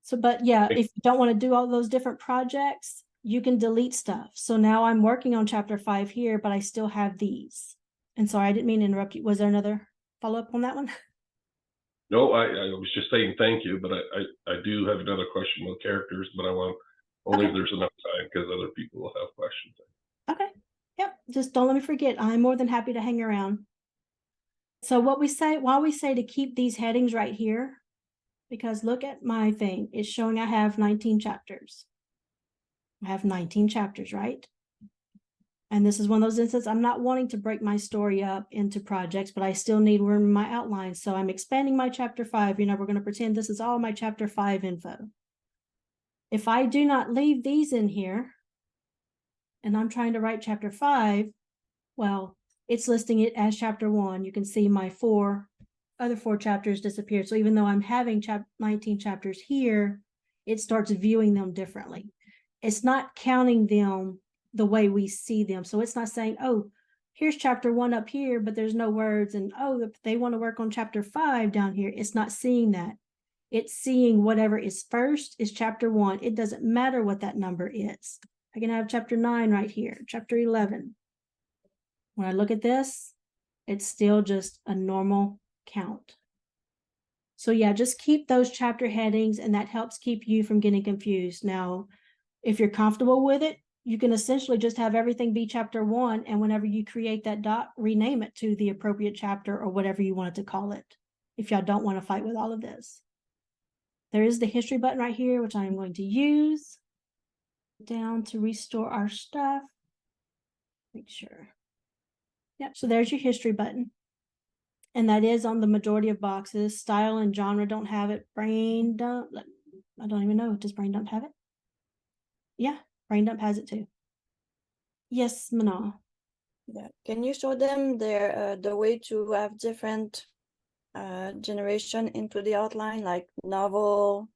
Speaker 1: So, but yeah, if you don't want to do all those different projects, you can delete stuff. So now I'm working on chapter 5 here, but I still have these. And sorry, I didn't mean to interrupt you. Was there another follow-up on that one?
Speaker 2: No, I was just saying thank you, but I do have another question about characters, but I want only if there's enough time, because other people will have questions.
Speaker 1: Okay. Yep. Just don't let me forget. I'm more than happy to hang around. So while we say to keep these headings right here, because look at my thing, it's showing I have 19 chapters. I have 19 chapters, right? And this is one of those instances, I'm not wanting to break my story up into projects, but I still need room in my outline. So I'm expanding my chapter 5. We're going to pretend this is all my chapter 5 info. If I do not leave these in here, and I'm trying to write chapter 5, well, it's listing it as chapter 1. You can see my other 4 chapters disappeared. So even though I'm having 19 chapters here, it starts viewing them differently. It's not counting them the way we see them. So it's not saying, oh, here's chapter 1 up here, but there's no words. And oh, they want to work on chapter 5 down here. It's not seeing that. It's seeing whatever is first is chapter 1. It doesn't matter what that number is. I can have chapter 9 right here, chapter 11. When I look at this, it's still just a normal count. So yeah, just keep those chapter headings, and that helps keep you from getting confused. Now, if you're comfortable with it, you can essentially just have everything be chapter 1, and whenever you create that dot, rename it to the appropriate chapter or whatever you wanted to call it, if y'all don't want to fight with all of this. There is the history button right here, which I'm going to use down to restore our stuff. Make sure. Yep, so there's your history button. And that is on the majority of boxes. Style and genre don't have it. Brain dump, I don't even know. Does brain dump have it? Yeah, brain dump has it too. Yes, Manal.
Speaker 3: Yeah. Can you show them the way to have different generation into the outline, like novel,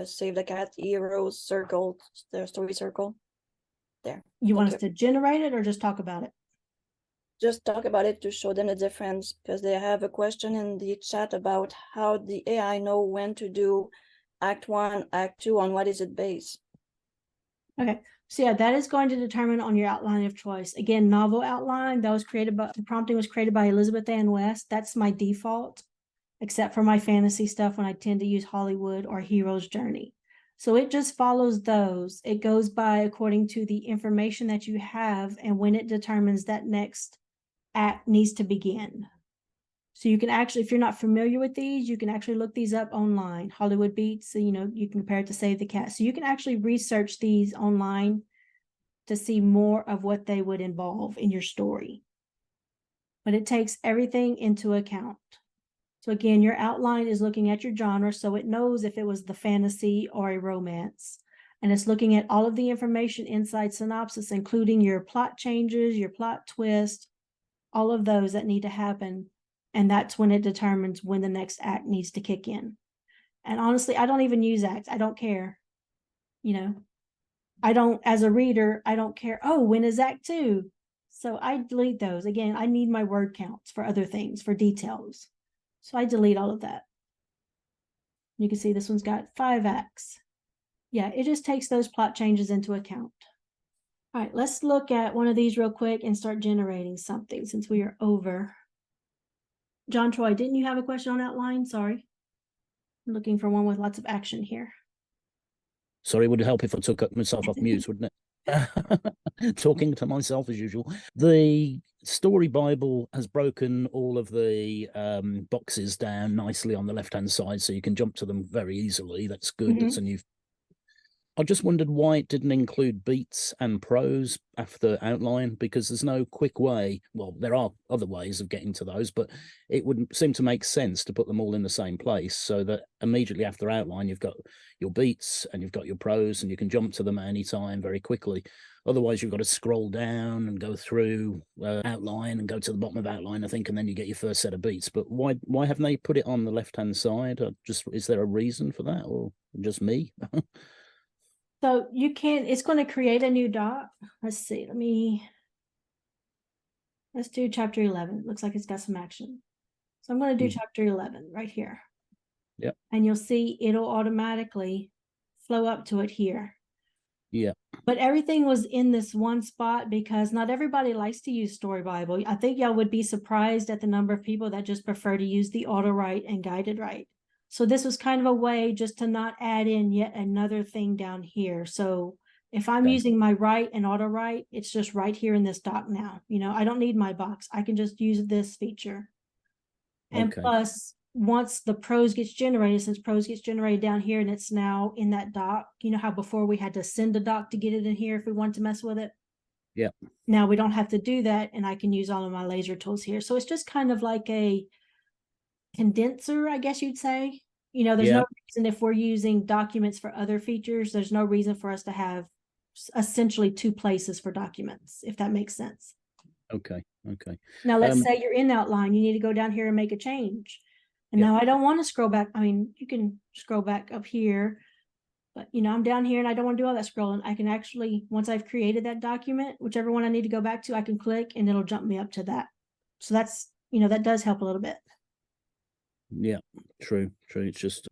Speaker 3: Save the Cat, heroes, circle, the story circle? There.
Speaker 1: You want us
Speaker 3: Thank
Speaker 1: to generate it or just talk about it?
Speaker 3: Just talk about it to show them the difference, because they have a question in the chat about how the AI know when to do Act 1, Act 2, on what is it based.
Speaker 1: Okay, so yeah, that is going to determine on your outline of choice. Again, novel outline, that was created by, the prompting was created by Elizabeth Ann West. That's my default, except for my fantasy stuff when I tend to use Hollywood or Hero's Journey. So it just follows those. It goes by according to the information that you have and when it determines that next act needs to begin. So you can actually, if you're not familiar with these, you can actually look these up online. Hollywood Beats, so, you know, you can compare it to Save the Cat. So you can actually research these online to see more of what they would involve in your story. But it takes everything into account. So again, your outline is looking at your genre, so it knows if it was the fantasy or a romance. And it's looking at all of the information inside Synopsis, including your plot changes, your plot twist, all of those that need to happen. And that's when it determines when the next act needs to kick in. And honestly, I don't even use acts. I don't care. You know, I don't, as a reader, I don't care. Oh, when is act 2? So I delete those. Again, I need my word counts for other things, for details. So I delete all of that. You can see this one's got 5 acts. Yeah, it just takes those plot changes into account. All right, let's look at one of these real quick and start generating something since we are over. John Troy, didn't you have a question on outline? Sorry. I'm looking for one with lots of action here.
Speaker 6: Sorry, would it help if I took myself off mute, wouldn't it? Talking to myself as usual. The Story Bible has broken all of the boxes down nicely on the left-hand side, so you can jump to them very easily. That's good. That's a new. I just wondered why it didn't include beats and prose after outline, because there's no quick way. Well, there are other ways of getting to those, but it wouldn't seem to make sense to put them all in the same place so that immediately after outline, you've got your beats and you've got your prose and you can jump to them at any time very quickly. Otherwise, you've got to scroll down and go through outline and go to the bottom of outline, I think, and then you get your first set of beats. But why haven't they put it on the left-hand side? Is there a reason for that, or just me?
Speaker 1: So you can, it's going to create a new doc. Let's see, let's do chapter 11. Looks like it's got some action. So I'm going to do chapter 11 right here.
Speaker 6: Yep.
Speaker 1: And you'll see it'll automatically flow up to it here.
Speaker 6: Yeah.
Speaker 1: But everything was in this one spot because not everybody likes to use Story Bible. I think y'all would be surprised at the number of people that just prefer to use the auto write and guided write. So this was kind of a way just to not add in yet another thing down here. So if I'm using my write and auto write, it's just right here in this doc now. You know, I don't need my box. I can just use this feature. And plus, once the prose gets generated, since prose gets generated down here and it's now in that doc, you know how before we had to send a doc to get it in here if we wanted to mess with it?
Speaker 6: Yeah.
Speaker 1: Now we don't have to do that, and I can use all of my laser tools here. So it's just kind of like a condenser, I guess you'd say. You know, there's no reason if we're using documents for other features, there's no reason for us to have essentially 2 places for documents, if that makes sense.
Speaker 6: Okay.
Speaker 1: Now, let's say you're in outline, you need to go down here and make a change. And now I don't want to scroll back. I mean, you can scroll back up here, but you know, I'm down here and I don't want to do all that scrolling. I can actually, once I've created that document, whichever one I need to go back to, I can click and it'll jump me up to that. So that's, you know, that does help a little bit.
Speaker 6: Yeah, true. It's just,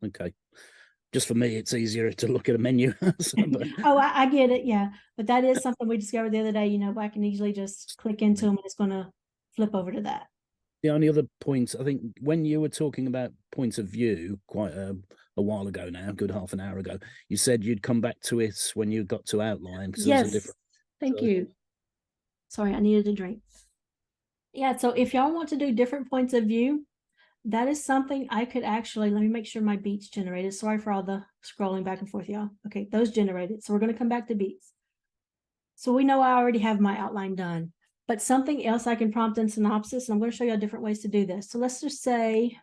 Speaker 6: just for me, it's easier to look at a menu.
Speaker 1: Oh, I get it. Yeah. But that is something we discovered the other day, you know, I can easily just click into them and it's going to flip over to that.
Speaker 6: The only other point, I think when you were talking about point of view quite a while ago now, a good half an hour ago, you said you'd come back to it when you got to outline.
Speaker 1: Yes. Thank you. Sorry, I needed a drink. Yeah. So if y'all want to do different points of view, that is something I could actually, let me make sure my beats generated. Sorry for all the scrolling back and forth, y'all. Okay, those generated. So we're going to come back to beats. So we know I already have my outline done, but something else I can prompt in Synopsis, and I'm going to show you different ways to do this. So let's just say,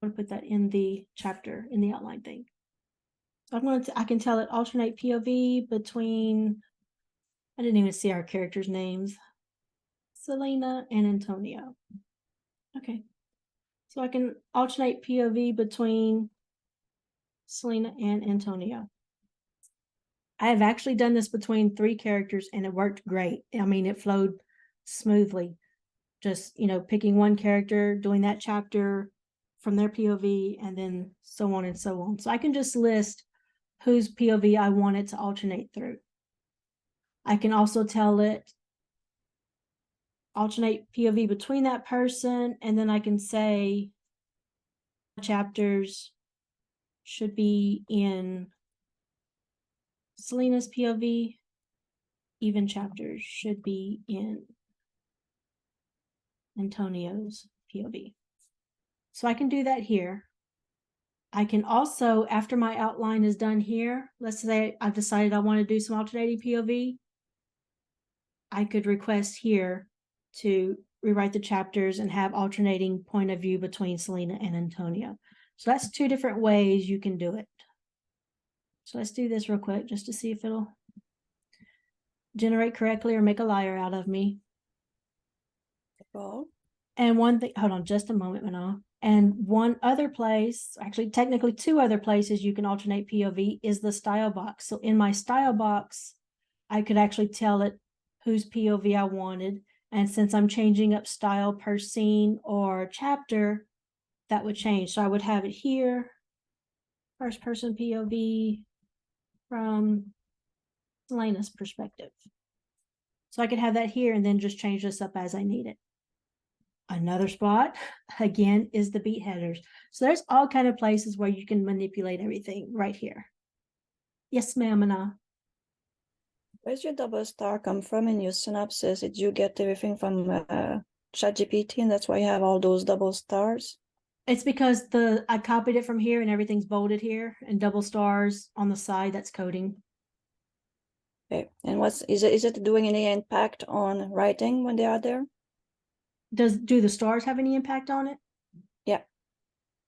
Speaker 1: I'm going to put that in the chapter, in the outline thing. So I can tell it alternate POV between, I didn't even see our characters' names, Selena and Antonio. Okay. So I can alternate POV between Selena and Antonio. I have actually done this between 3 characters and it worked great. I mean, it flowed smoothly. Just, you know, picking one character, doing that chapter from their POV, and then so on and so on. So I can just list whose POV I want it to alternate through. I can also tell it alternate POV between that person, and then I can say chapters should be in Selena's POV, even chapters should be in Antonio's POV. So I can do that here. I can also, after my outline is done here, let's say I've decided I want to do some alternating POV. I could request here to rewrite the chapters and have alternating point of view between Selena and Antonio. So that's two different ways you can do it. So let's do this real quick just to see if it'll generate correctly or make a liar out of me.
Speaker 3: Nicole?
Speaker 1: And one thing, hold on just a moment, Manal. And one other place, actually technically two other places you can alternate POV is the style box. So in my style box, I could actually tell it whose POV I wanted. And since I'm changing up style per scene or chapter, that would change. So I would have it here, first person POV from Selena's perspective. So I could have that here and then just change this up as I need it. Another spot, again, is the beat headers. So there's all kind of places where you can manipulate everything right here. Yes, ma'am, Anna.
Speaker 3: Where's your double star come from in your synopsis? Did you get everything from ChatGPT and that's why you have all those double stars?
Speaker 1: It's because I copied it from here and everything's bolded here and double stars on the side, that's coding.
Speaker 3: Okay, and is it doing any impact on writing when they are there?
Speaker 1: Do the stars have any impact on it?
Speaker 3: Yeah.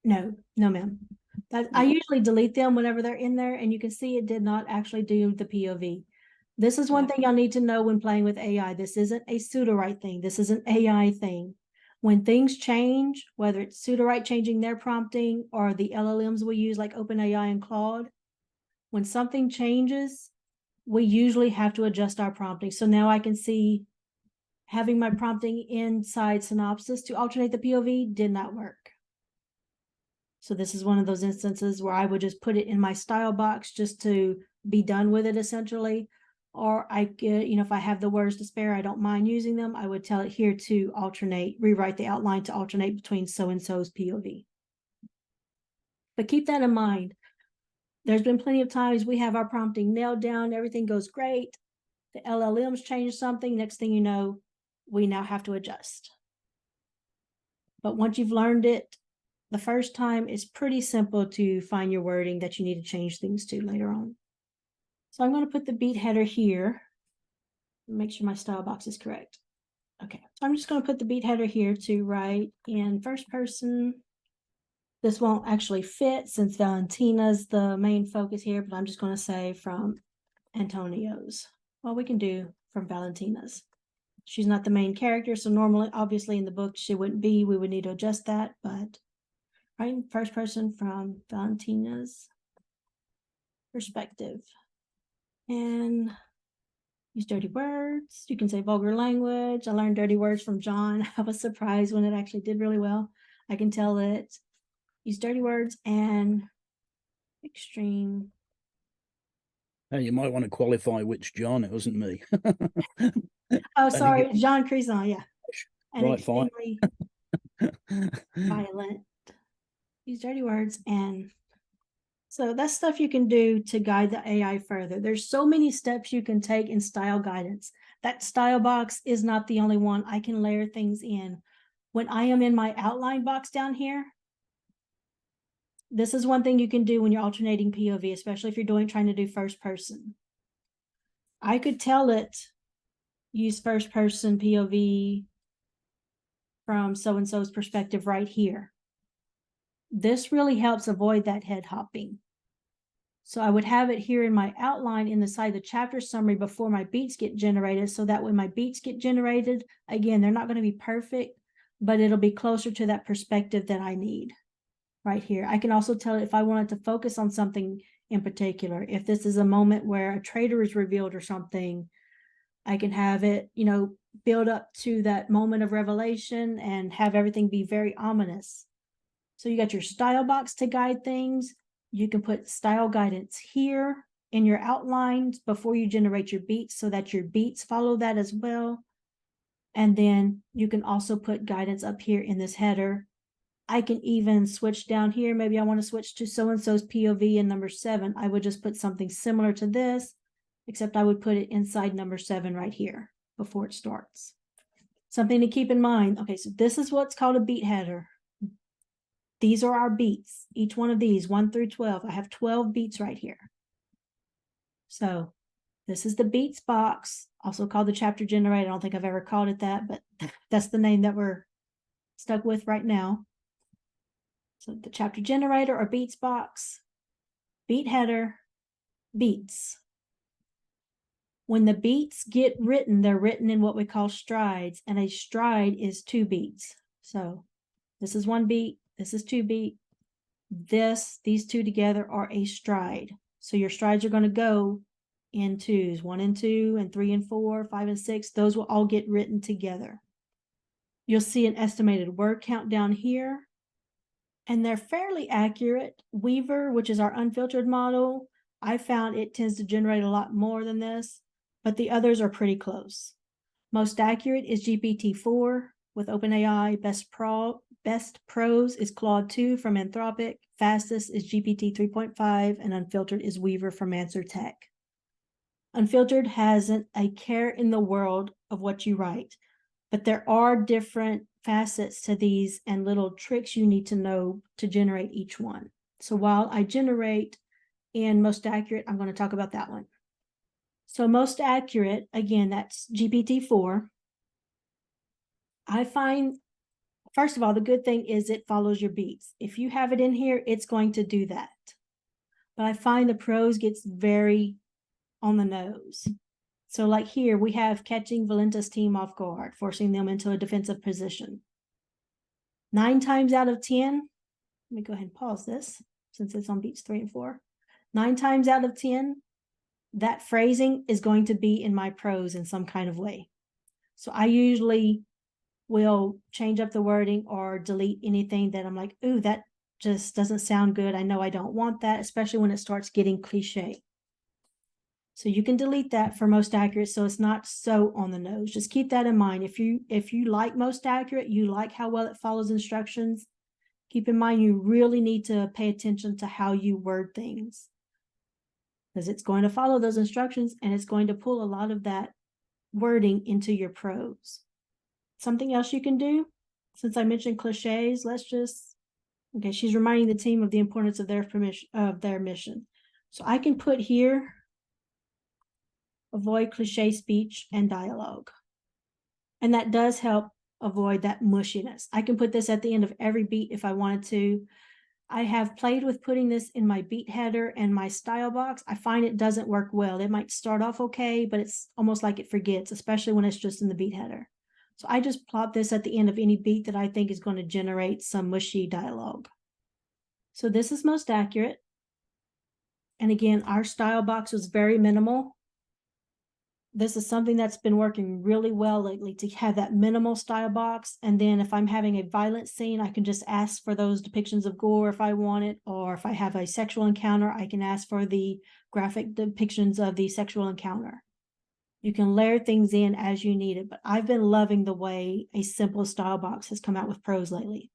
Speaker 1: No, ma'am. I usually delete them whenever they're in there, and you can see it did not actually do the POV. This is one thing y'all need to know when playing with AI. This isn't a Sudowrite thing. This is an AI thing. When things change, whether it's Sudowrite changing their prompting or the LLMs we use like OpenAI and Claude, when something changes, we usually have to adjust our prompting. So now I can see having my prompting inside Synopsis to alternate the POV did not work. So this is one of those instances where I would just put it in my style box just to be done with it essentially. Or I get, if I have the words to spare, I don't mind using them. I would tell it here to rewrite the outline to alternate between so-and-so's POV. But keep that in mind. There's been plenty of times we have our prompting nailed down, everything goes great. The LLMs change something, next thing you know, we now have to adjust. But once you've learned it the first time, it's pretty simple to find your wording that you need to change things to later on. So I'm going to put the beat header here. Make sure my style box is correct. Okay, so I'm just going to put the beat header here to write in first person. This won't actually fit since Valentina's the main focus here, but I'm just going to say from Antonio's. Well, we can do from Valentina's. She's not the main character, so normally, obviously in the book, she wouldn't be. We would need to adjust that, but right in first person from Valentina's perspective. And use dirty words. You can say vulgar language. I learned dirty words from John. I was surprised when it actually did really well. I can tell it. Use dirty words and extreme.
Speaker 6: Hey, you might want to qualify which John. It wasn't me.
Speaker 1: Oh, sorry, John Crison, yeah. And
Speaker 6: Right,
Speaker 1: extremely violent. Use dirty words. And so that's stuff you can do to guide the AI further. There's so many steps you can take in style guidance. That style box is not the only one. I can layer things in. When I am in my outline box down here, this is one thing you can do when you're alternating POV, especially if you're trying to do first person. I could tell it, use first person POV from so-and-so's perspective right here. This really helps avoid that head hopping. So I would have it here in my outline in the side of the chapter summary before my beats get generated, so that when my beats get generated, again, they're not going to be perfect, but it'll be closer to that perspective that I need right here. I can also tell it if I wanted to focus on something in particular. If this is a moment where a traitor is revealed or something, I can have it, build up to that moment of revelation and have everything be very ominous. So you got your style box to guide things. You can put style guidance here in your outlines before you generate your beats so that your beats follow that as well. And then you can also put guidance up here in this header. I can even switch down here. Maybe I want to switch to so-and-so's POV in number 7. I would just put something similar to this, except I would put it inside number 7 right here before it starts. Something to keep in mind. Okay, so this is what's called a beat header. These are our beats. Each one of these, 1 through 12. I have 12 beats right here. So this is the beats box, also called the chapter generator. I don't think I've ever called it that, but that's the name that we're stuck with right now. So the chapter generator or beats box, beat header, beats. When the beats get written, they're written in what we call strides, and a stride is 2 beats. So this is 1 beat, this is 2 beat. These 2 together are a stride. So your strides are going to go in 2s, 1 and 2, and 3 and 4, 5 and 6. Those will all get written together. You'll see an estimated word count down here, and they're fairly accurate. Weaver, which is our unfiltered model, I found it tends to generate a lot more than this, but the others are pretty close. Most accurate is GPT-4 with OpenAI. Best prose is Claude 2 from Anthropic. Fastest is GPT 3.5, and unfiltered is Weaver from Answer Tech. Unfiltered hasn't a care in the world of what you write, but there are different facets to these and little tricks you need to know to generate each one. So while I generate in most accurate, I'm going to talk about that one. So most accurate, again, that's GPT-4. I find, first of all, the good thing is it follows your beats. If you have it in here, it's going to do that. But I find the prose gets very on the nose. So like here, we have catching Valenta's team off guard, forcing them into a defensive position. 9 times out of 10, let me go ahead and pause this since it's on beats 3 and 4. 9 times out of 10, that phrasing is going to be in my prose in some kind of way. So I usually will change up the wording or delete anything that I'm like, ooh, that just doesn't sound good. I know I don't want that, especially when it starts getting cliche. So you can delete that for most accurate, so it's not so on the nose. Just keep that in mind. If you like most accurate, you like how well it follows instructions, keep in mind you really need to pay attention to how you word things, because it's going to follow those instructions and it's going to pull a lot of that wording into your prose. Something else you can do, since I mentioned cliches, okay, she's reminding the team of the importance of their mission. So I can put here, avoid cliche speech and dialogue. And that does help avoid that mushiness. I can put this at the end of every beat if I wanted to. I have played with putting this in my beat header and my style box. I find it doesn't work well. It might start off okay, but it's almost like it forgets, especially when it's just in the beat header. So I just plot this at the end of any beat that I think is going to generate some mushy dialogue. So this is most accurate. And again, our style box was very minimal. This is something that's been working really well lately, to have that minimal style box. And then if I'm having a violent scene, I can just ask for those depictions of gore if I want it. Or if I have a sexual encounter, I can ask for the graphic depictions of the sexual encounter. You can layer things in as you need it, but I've been loving the way a simple style box has come out with prose lately.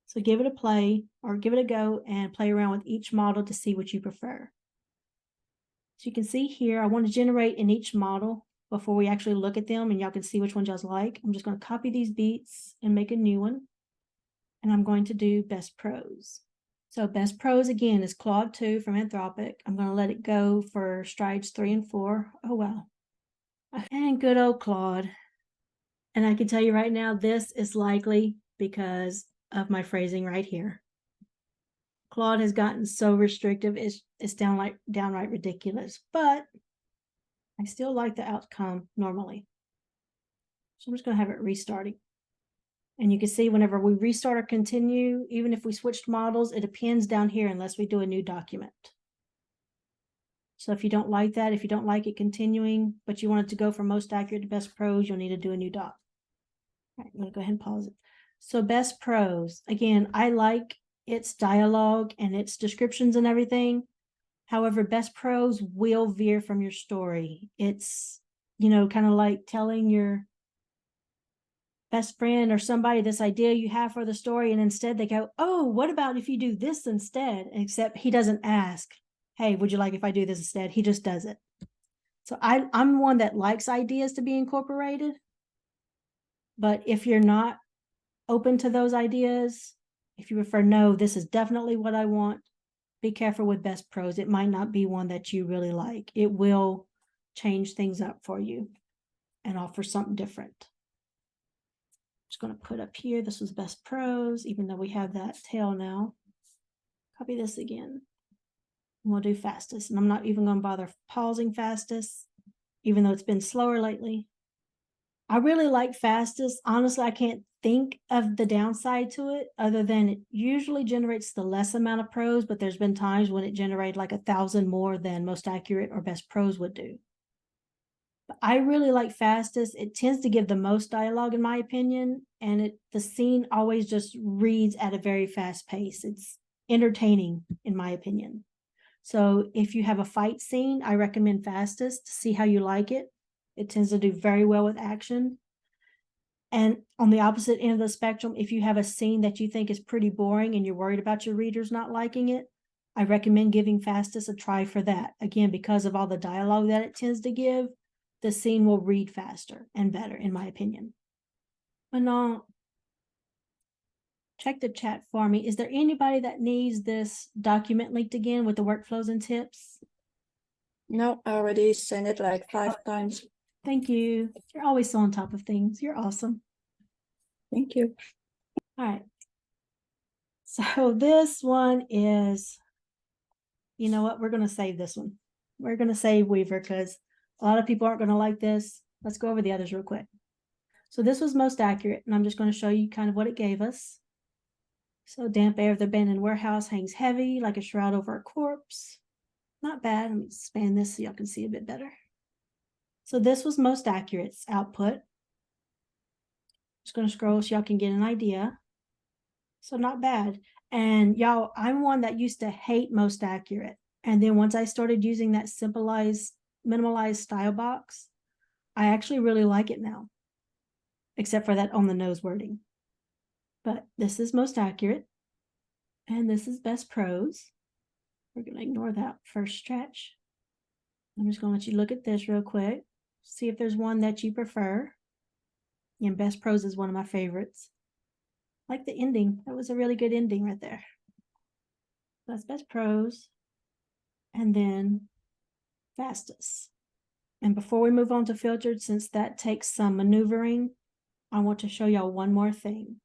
Speaker 1: So give it a play or give it a go and play around with each model to see what you prefer. So you can see here, I want to generate in each model before we actually look at them, and y'all can see which one y'all like. I'm just going to copy these beats and make a new one. And I'm going to do best prose. So best prose again is Claude 2 from Anthropic. I'm going to let it go for strides 3 and 4. Oh, wow. And good old Claude. And I can tell you right now, this is likely because of my phrasing right here. Claude has gotten so restrictive, it's downright ridiculous, but I still like the outcome normally. So I'm just going to have it restarting. And you can see whenever we restart or continue, even if we switched models, it appends down here unless we do a new document. So if you don't like that, if you don't like it continuing, but you want it to go from most accurate to best prose, you'll need to do a new doc. All right, I'm going to go ahead and pause it. So best prose, again, I like its dialogue and its descriptions and everything. However, best prose will veer from your story. It's, kind of like telling your best friend or somebody this idea you have for the story, and instead they go, oh, what about if you do this instead? Except he doesn't ask, hey, would you like if I do this instead? He just does it. So I'm one that likes ideas to be incorporated. But if you're not open to those ideas, if you prefer, no, this is definitely what I want, be careful with best prose. It might not be one that you really like. It will change things up for you and offer something different. Just going to put up here, this was best prose, even though we have that tail now. Copy this again. We'll do fastest. And I'm not even going to bother pausing fastest, even though it's been slower lately. I really like fastest. Honestly, I can't think of the downside to it other than it usually generates the less amount of prose, but there's been times when it generated like 1,000 more than most accurate or best prose would do. But I really like fastest. It tends to give the most dialogue in my opinion, and the scene always just reads at a very fast pace. It's entertaining in my opinion. So if you have a fight scene, I recommend fastest to see how you like it. It tends to do very well with action. And on the opposite end of the spectrum, if you have a scene that you think is pretty boring and you're worried about your readers not liking it, I recommend giving fastest a try for that. Again, because of all the dialogue that it tends to give, the scene will read faster and better, in my opinion. Manon, check the chat for me. Is there anybody that needs this document linked again with the workflows and tips?
Speaker 3: No, I already sent it like 5 times.
Speaker 1: Thank you. You're always so on top of things. You're awesome.
Speaker 3: Thank you.
Speaker 1: All right. So this one is, you know what? We're going to save this one. We're going to save Weaver because a lot of people aren't going to like this. Let's go over the others real quick. So this was most accurate, and I'm just going to show you kind of what it gave us. So damp air of the abandoned warehouse hangs heavy like a shroud over a corpse. Not bad. Let me expand this so y'all can see a bit better. So this was most accurate's output. Just going to scroll so y'all can get an idea. So not bad. And y'all, I'm one that used to hate most accurate. And then once I started using that simplified, minimalized style box, I actually really like it now, except for that on the nose wording. But this is most accurate. And this is best prose. We're going to ignore that first stretch. I'm just going to let you look at this real quick. See if there's one that you prefer. And best prose is one of my favorites. Like the ending. That was a really good ending right there. That's best prose. And then fastest. And before we move on to filtered, since that takes some maneuvering, I want to show y'all one more thing.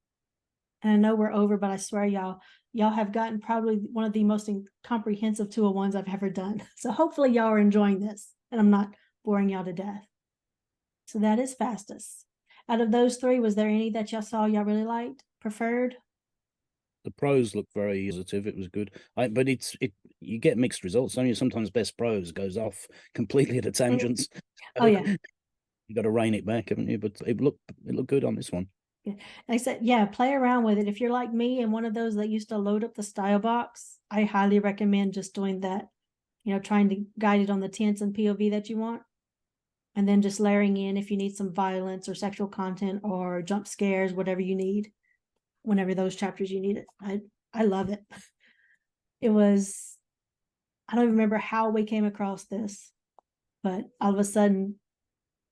Speaker 1: And I know we're over, but I swear y'all have gotten probably one of the most comprehensive 201s I've ever done. So hopefully y'all are enjoying this and I'm not boring y'all to death. So that is fastest. Out of those three, was there any that y'all saw y'all really liked, preferred?
Speaker 6: The prose looked very positive. It was good, but you get mixed results. Only sometimes best prose goes off completely at a tangents.
Speaker 1: Oh yeah,
Speaker 6: You got to rein it back, haven't you? But it looked good on this one.
Speaker 1: yeah. Like I said, yeah, play around with it. If you're like me and one of those that used to load up the style box, I highly recommend just doing that. You know, trying to guide it on the tense and POV that you want, and then just layering in if you need some violence or sexual content or jump scares, whatever you need. Whenever those chapters you need it. I love it. It was, I don't even remember how we came across this, but all of a sudden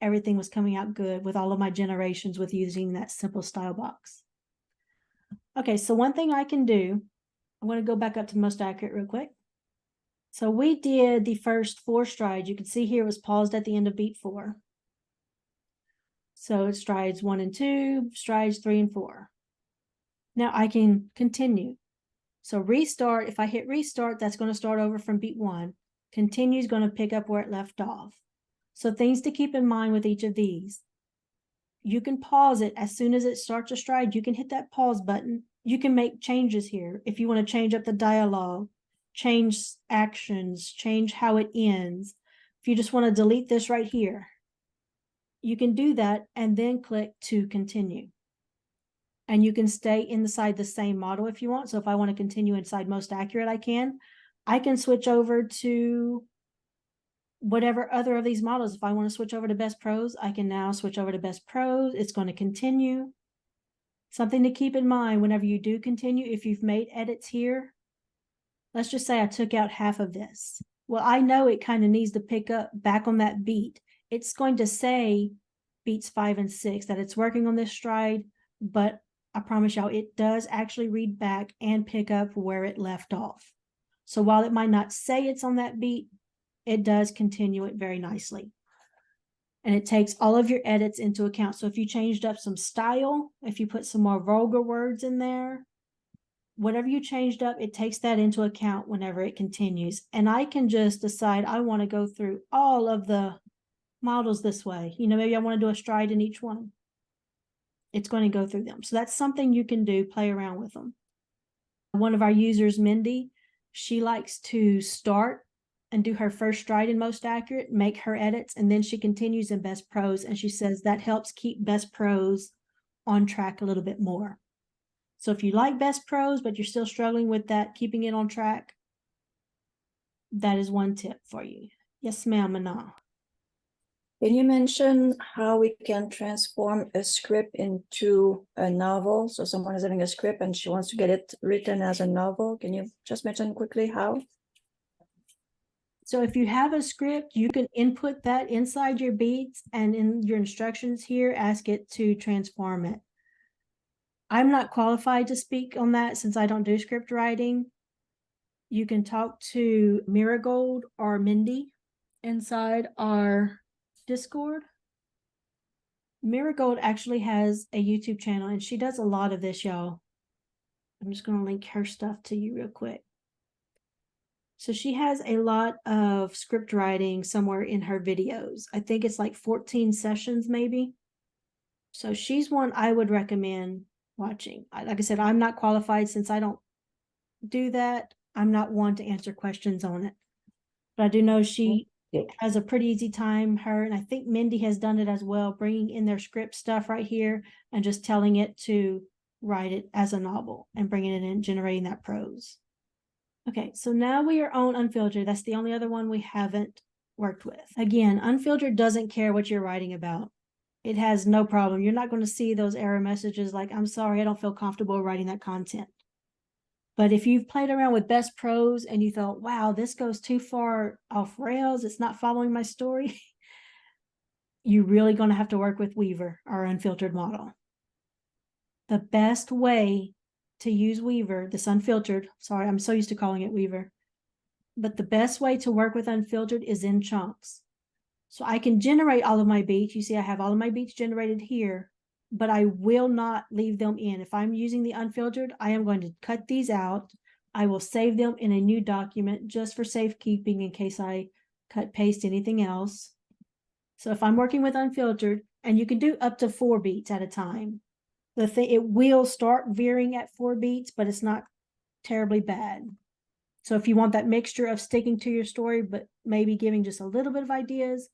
Speaker 1: everything was coming out good with all of my generations with using that simple style box. Okay, so one thing I can do, I'm going to go back up to most accurate real quick. So we did the first 4 strides. You can see here it was paused at the end of beat 4. So it's strides 1 and 2, strides 3 and 4. Now I can continue. So restart, if I hit restart, that's going to start over from beat 1. Continue is going to pick up where it left off. So things to keep in mind with each of these. You can pause it as soon as it starts a stride. You can hit that pause button. You can make changes here. If you want to change up the dialogue, change actions, change how it ends. If you just want to delete this right here, you can do that and then click to continue. And you can stay inside the same model if you want. So if I want to continue inside most accurate, I can switch over to whatever other of these models. If I want to switch over to best prose, I can now switch over to best prose. It's going to continue. Something to keep in mind whenever you do continue, if you've made edits here, let's just say I took out half of this. Well, I know it kind of needs to pick up back on that beat. It's going to say beats 5 and 6, that it's working on this stride, but I promise y'all, it does actually read back and pick up where it left off. So while it might not say it's on that beat, it does continue it very nicely. And it takes all of your edits into account. So if you changed up some style, if you put some more vulgar words in there, whatever you changed up, it takes that into account whenever it continues. And I can just decide I want to go through all of the models this way. You know, maybe I want to do a stride in each one. It's going to go through them. So that's something you can do, play around with them. One of our users, Mindy, she likes to start and do her first stride in most accurate, make her edits, and then she continues in best prose. And she says that helps keep best prose on track a little bit more. So if you like best prose, but you're still struggling with that, keeping it on track, that is one tip for you. Yes, ma'am, Mana.
Speaker 3: Can you mention how we can transform a script into a novel? So someone is having a script and she wants to get it written as a novel. Can you just mention quickly how?
Speaker 1: So if you have a script, you can input that inside your beats, and in your instructions here, ask it to transform it. I'm not qualified to speak on that since I don't do script writing. You can talk to Marigold or Mindy inside our Discord. Marigold actually has a YouTube channel and she does a lot of this, y'all. I'm just going to link her stuff to you real quick. So she has a lot of script writing somewhere in her videos. I think it's like 14 sessions maybe. So she's one I would recommend watching. Like I said, I'm not qualified since I don't do that. I'm not one to answer questions on it. But I do know she has a pretty easy time, her, and I think Mindy has done it as well, bringing in their script stuff right here and just telling it to write it as a novel and bringing it in, generating that prose. Okay, so now we are on Unfiltered. That's the only other one we haven't worked with. Again, Unfiltered doesn't care what you're writing about. It has no problem. You're not going to see those error messages like, I'm sorry, I don't feel comfortable writing that content. But if you've played around with best prose and you thought, wow, this goes too far off rails, it's not following my story, you're really going to have to work with Weaver, our unfiltered model. The best way to use Weaver, this unfiltered, sorry, I'm so used to calling it Weaver, but the best way to work with unfiltered is in chunks. So I can generate all of my beats. You see, I have all of my beats generated here, but I will not leave them in. If I'm using the unfiltered, I am going to cut these out. I will save them in a new document just for safekeeping in case I cut, paste anything else. So if I'm working with unfiltered, and you can do up to 4 beats at a time, it will start veering at 4 beats, but it's not terribly bad. So if you want that mixture of sticking to your story, but maybe giving just a little bit of ideas,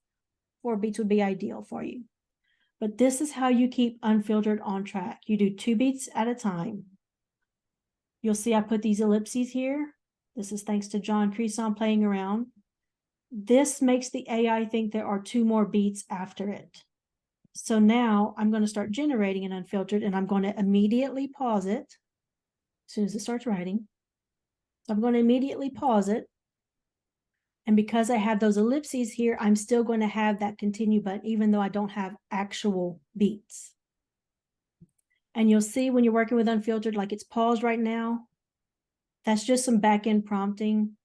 Speaker 1: 4 beats would be ideal for you. But this is how you keep unfiltered on track. You do 2 beats at a time. You'll see I put these ellipses here. This is thanks to John Creason playing around. This makes the AI think there are 2 more beats after it. So now I'm going to start generating an unfiltered, and I'm going to immediately pause it as soon as it starts writing. So I'm going to immediately pause it. And because I have those ellipses here, I'm still going to have that continue button, even though I don't have actual beats. And you'll see when you're working with unfiltered, like it's paused right now. That's just some back-end prompting.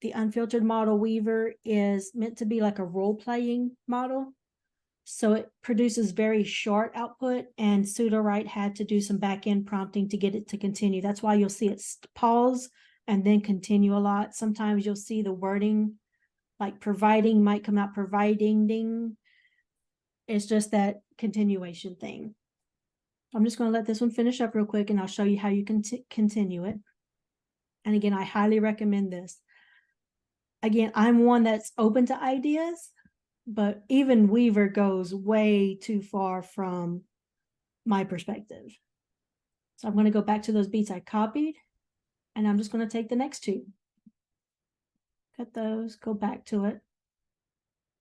Speaker 1: The unfiltered model Weaver is meant to be like a role-playing model. So it produces very short output, and Sudowrite had to do some back-end prompting to get it to continue. That's why you'll see it pause and then continue a lot. Sometimes you'll see the wording like providing might come out providing ding. It's just that continuation thing. I'm just going to let this one finish up real quick, and I'll show you how you can continue it. And again, I highly recommend this. Again, I'm one that's open to ideas, but even Weaver goes way too far from my perspective. So I'm going to go back to those beats I copied, and I'm just going to take the next 2. Cut those, go back to it,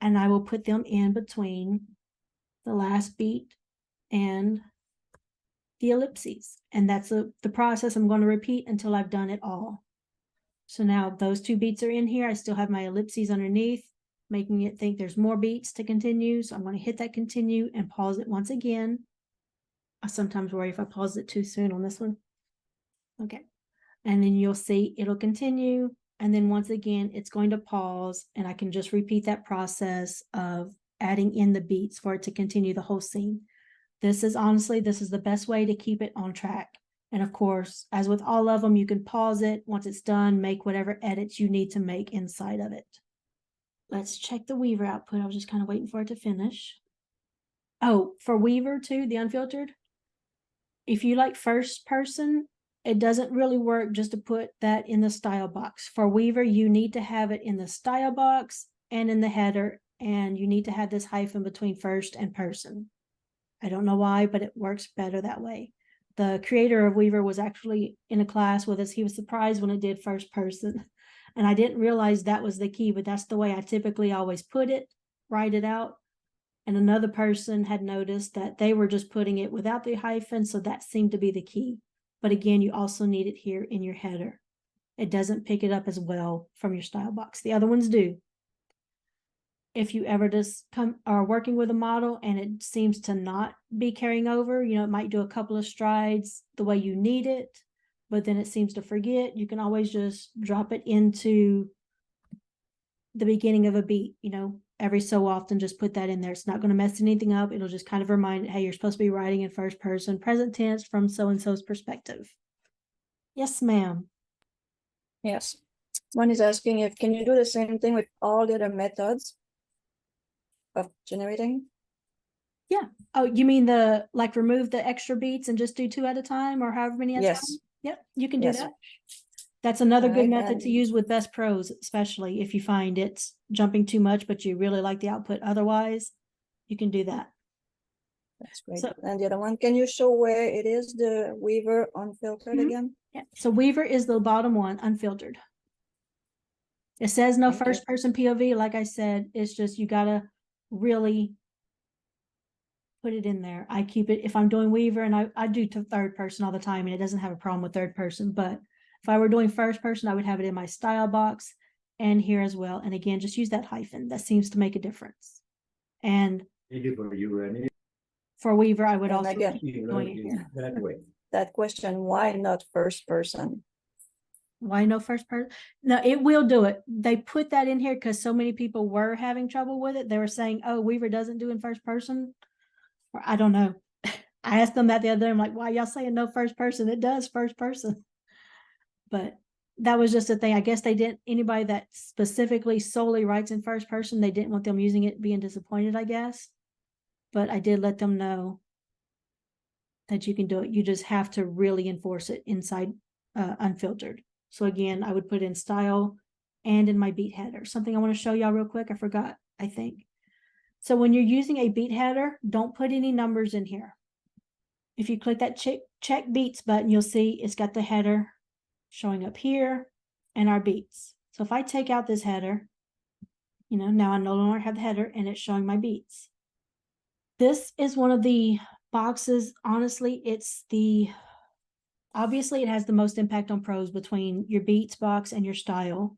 Speaker 1: and I will put them in between the last beat and the ellipses. And that's the process I'm going to repeat until I've done it all. So now those 2 beats are in here. I still have my ellipses underneath, making it think there's more beats to continue. So I'm going to hit that continue and pause it once again. I sometimes worry if I pause it too soon on this one. Okay. And then you'll see it'll continue. And then once again, it's going to pause, and I can just repeat that process of adding in the beats for it to continue the whole scene. This is the best way to keep it on track. And of course, as with all of them, you can pause it. Once it's done, make whatever edits you need to make inside of it. Let's check the Weaver output. I was just kind of waiting for it to finish. Oh, for Weaver too, the unfiltered. If you like first person, it doesn't really work just to put that in the style box. For Weaver, you need to have it in the style box and in the header, and you need to have this hyphen between first and person. I don't know why, but it works better that way. The creator of Weaver was actually in a class with us. He was surprised when it did first person. And I didn't realize that was the key, but that's the way I typically always put it, write it out. And another person had noticed that they were just putting it without the hyphen, so that seemed to be the key. But again, you also need it here in your header. It doesn't pick it up as well from your style box. The other ones do. If you ever just are working with a model and it seems to not be carrying over, it might do a couple of strides the way you need it, but then it seems to forget, you can always just drop it into the beginning of a beat, every so often, just put that in there. It's not going to mess anything up. It'll just kind of remind, hey, you're supposed to be writing in first person, present tense from so-and-so's perspective. Yes, ma'am.
Speaker 3: Yes. One is asking if, can you do the same thing with all the other methods of generating?
Speaker 1: Yeah. Oh, you mean remove the extra beats and just do 2 at a time, or however many at a time? Yep, you can do that. That's another good method to use with best prose, especially if you find it's jumping too much, but you really like the output otherwise, you can do that.
Speaker 3: That's great.
Speaker 1: So,
Speaker 3: and the other one, can you show where it is, the Weaver unfiltered again?
Speaker 1: Yeah. So Weaver is the bottom one, unfiltered. It says no first person POV. Like I said, it's just, you gotta really put it in there. I keep it, if I'm doing Weaver, and I do to third person all the time, and it doesn't have a problem with third person, but if I were doing first person, I would have it in my style box and here as well. And again, just use that hyphen. That seems to make a difference. And for Weaver, I would also keep doing it here.
Speaker 3: That question, why not first person?
Speaker 1: Why no first person? No, it will do it. They put that in here because so many people were having trouble with it. They were saying, oh, Weaver doesn't do in first person. Or I don't know. I asked them that the other day. I'm like, why y'all saying no first person? It does first person. But that was just a thing. I guess they didn't, anybody that specifically solely writes in first person, they didn't want them using it being disappointed, I guess. But I did let them know that you can do it. You just have to really enforce it inside unfiltered. So again, I would put in style and in my beat header. Something I want to show y'all real quick. I forgot, I think. So when you're using a beat header, don't put any numbers in here. If you click that check beats button, you'll see it's got the header showing up here and our beats. So if I take out this header, now I no longer have the header and it's showing my beats. This is one of the boxes. Honestly, obviously it has the most impact on prose between your beats box and your style.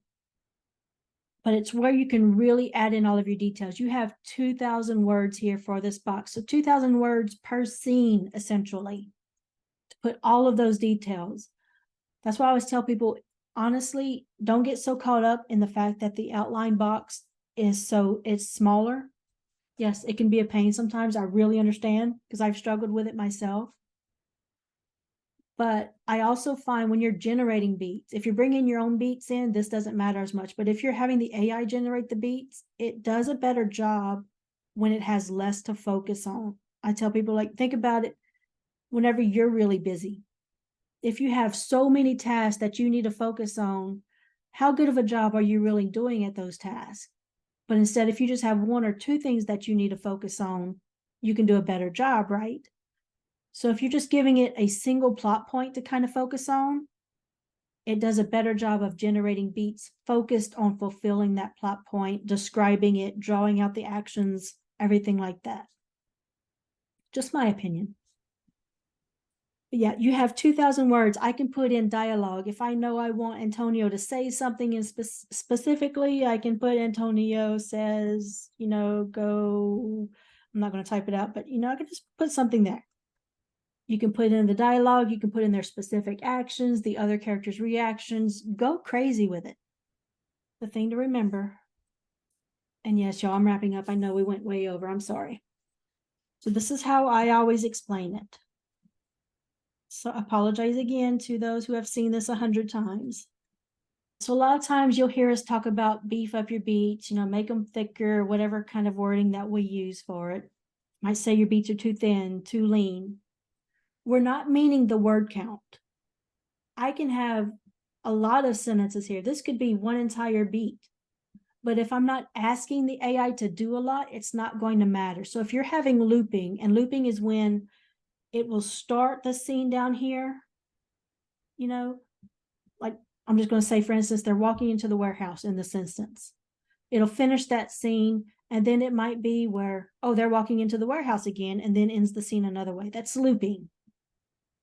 Speaker 1: But it's where you can really add in all of your details. You have 2,000 words here for this box. So 2,000 words per scene, essentially, to put all of those details. That's why I always tell people, honestly, don't get so caught up in the fact that the outline box it's smaller. Yes, it can be a pain sometimes. I really understand because I've struggled with it myself. But I also find when you're generating beats, if you're bringing your own beats in, this doesn't matter as much. But if you're having the AI generate the beats, it does a better job when it has less to focus on. I tell people, think about it whenever you're really busy. If you have so many tasks that you need to focus on, how good of a job are you really doing at those tasks? But instead, if you just have 1 or 2 things that you need to focus on, you can do a better job, right? So if you're just giving it a single plot point to kind of focus on, it does a better job of generating beats focused on fulfilling that plot point, describing it, drawing out the actions, everything like that. Just my opinion. Yeah, you have 2,000 words. I can put in dialogue. If I know I want Antonio to say something in specifically, I can put Antonio says, go, I'm not going to type it out, but I can just put something there. You can put in the dialogue, you can put in their specific actions, the other characters' reactions. Go crazy with it. The thing to remember. And yes, y'all, I'm wrapping up. I know we went way over. I'm sorry. So this is how I always explain it. So I apologize again to those who have seen this 100 times. So a lot of times you'll hear us talk about beef up your beats, make them thicker, whatever kind of wording that we use for it. Might say your beats are too thin, too lean. We're not meaning the word count. I can have a lot of sentences here. This could be one entire beat. But if I'm not asking the AI to do a lot, it's not going to matter. So if you're having looping, and looping is when it will start the scene down here, like I'm just going to say, for instance, they're walking into the warehouse in this instance. It'll finish that scene, and then it might be where, they're walking into the warehouse again, and then ends the scene another way. That's looping.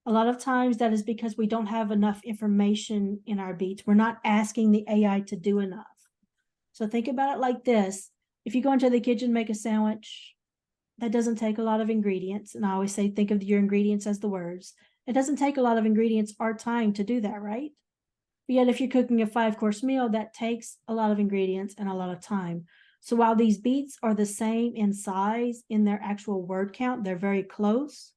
Speaker 1: A lot of times that is because we don't have enough information in our beats. We're not asking the AI to do enough. So think about it like this. If you go into the kitchen, make a sandwich, that doesn't take a lot of ingredients. And I always say, think of your ingredients as the words. It doesn't take a lot of ingredients or time to do that, right? But yet if you're cooking a 5-course meal, that takes a lot of ingredients and a lot of time. So while these beats are the same in size, in their actual word count, they're very close.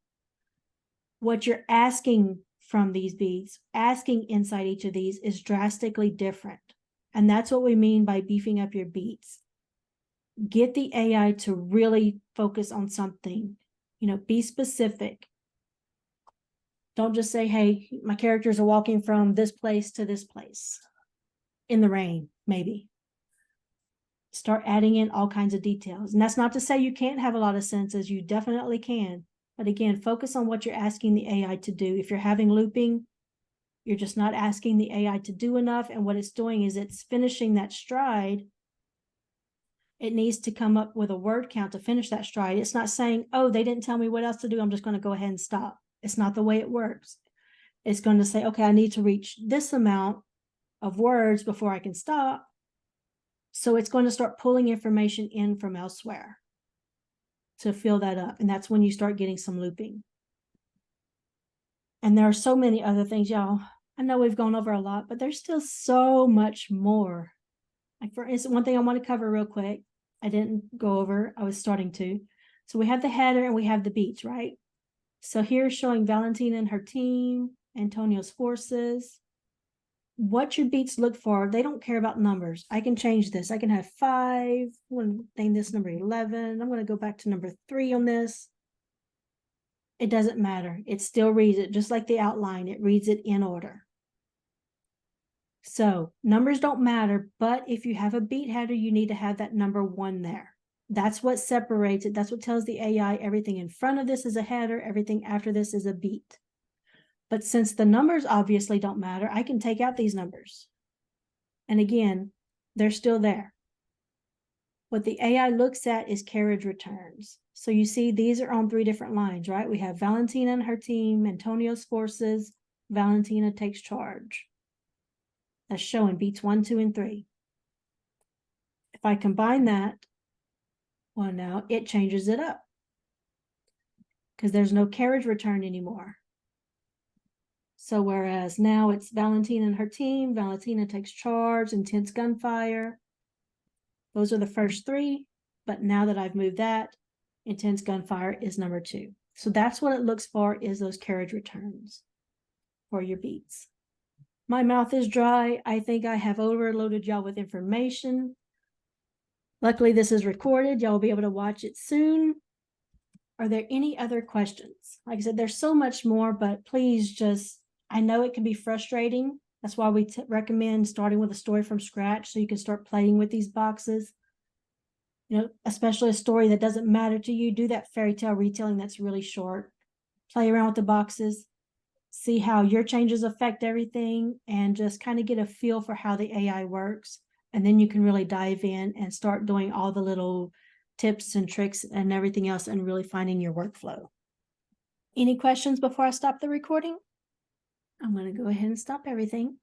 Speaker 1: What you're asking from these beats, asking inside each of these, is drastically different. And that's what we mean by beefing up your beats. Get the AI to really focus on something, be specific. Don't just say, hey, my characters are walking from this place to this place in the rain, maybe. Start adding in all kinds of details. And that's not to say you can't have a lot of sentences. You definitely can. But again, focus on what you're asking the AI to do. If you're having looping, you're just not asking the AI to do enough. And what it's doing is it's finishing that stride. It needs to come up with a word count to finish that stride. It's not saying, they didn't tell me what else to do, I'm just going to go ahead and stop. It's not the way it works. It's going to say, okay, I need to reach this amount of words before I can stop. So it's going to start pulling information in from elsewhere to fill that up. And that's when you start getting some looping. And there are so many other things, y'all. I know we've gone over a lot, but there's still so much more. Like, for instance, one thing I want to cover real quick, I didn't go over, I was starting to. So we have the header and we have the beats, right? So here's showing Valentina and her team, Antonio's forces. What your beats look for, they don't care about numbers. I can change this. I can have 5. I'm going to name this number 11. I'm going to go back to number 3 on this. It doesn't matter. It still reads it, just like the outline. It reads it in order. So numbers don't matter, but if you have a beat header, you need to have that number 1 there. That's what separates it. That's what tells the AI everything in front of this is a header, everything after this is a beat. But since the numbers obviously don't matter, I can take out these numbers. And again, they're still there. What the AI looks at is carriage returns. So you see these are on 3 different lines, right? We have Valentina and her team, Antonio's forces, Valentina takes charge. That's showing beats 1, 2, and 3. If I combine that, well, now it changes it up because there's no carriage return anymore. So whereas now it's Valentina and her team, Valentina takes charge, intense gunfire. Those are the first 3, but now that I've moved that, intense gunfire is number 2. So that's what it looks for, is those carriage returns for your beats. My mouth is dry. I think I have overloaded y'all with information. Luckily, this is recorded. Y'all will be able to watch it soon. Are there any other questions? Like I said, there's so much more, but please just, I know it can be frustrating. That's why we recommend starting with a story from scratch so you can start playing with these boxes. Especially a story that doesn't matter to you. Do that fairy tale retelling that's really short. Play around with the boxes. See how your changes affect everything and just kind of get a feel for how the AI works. And then you can really dive in and start doing all the little tips and tricks and everything else and really finding your workflow. Any questions before I stop the recording? I'm going to go ahead and stop everything.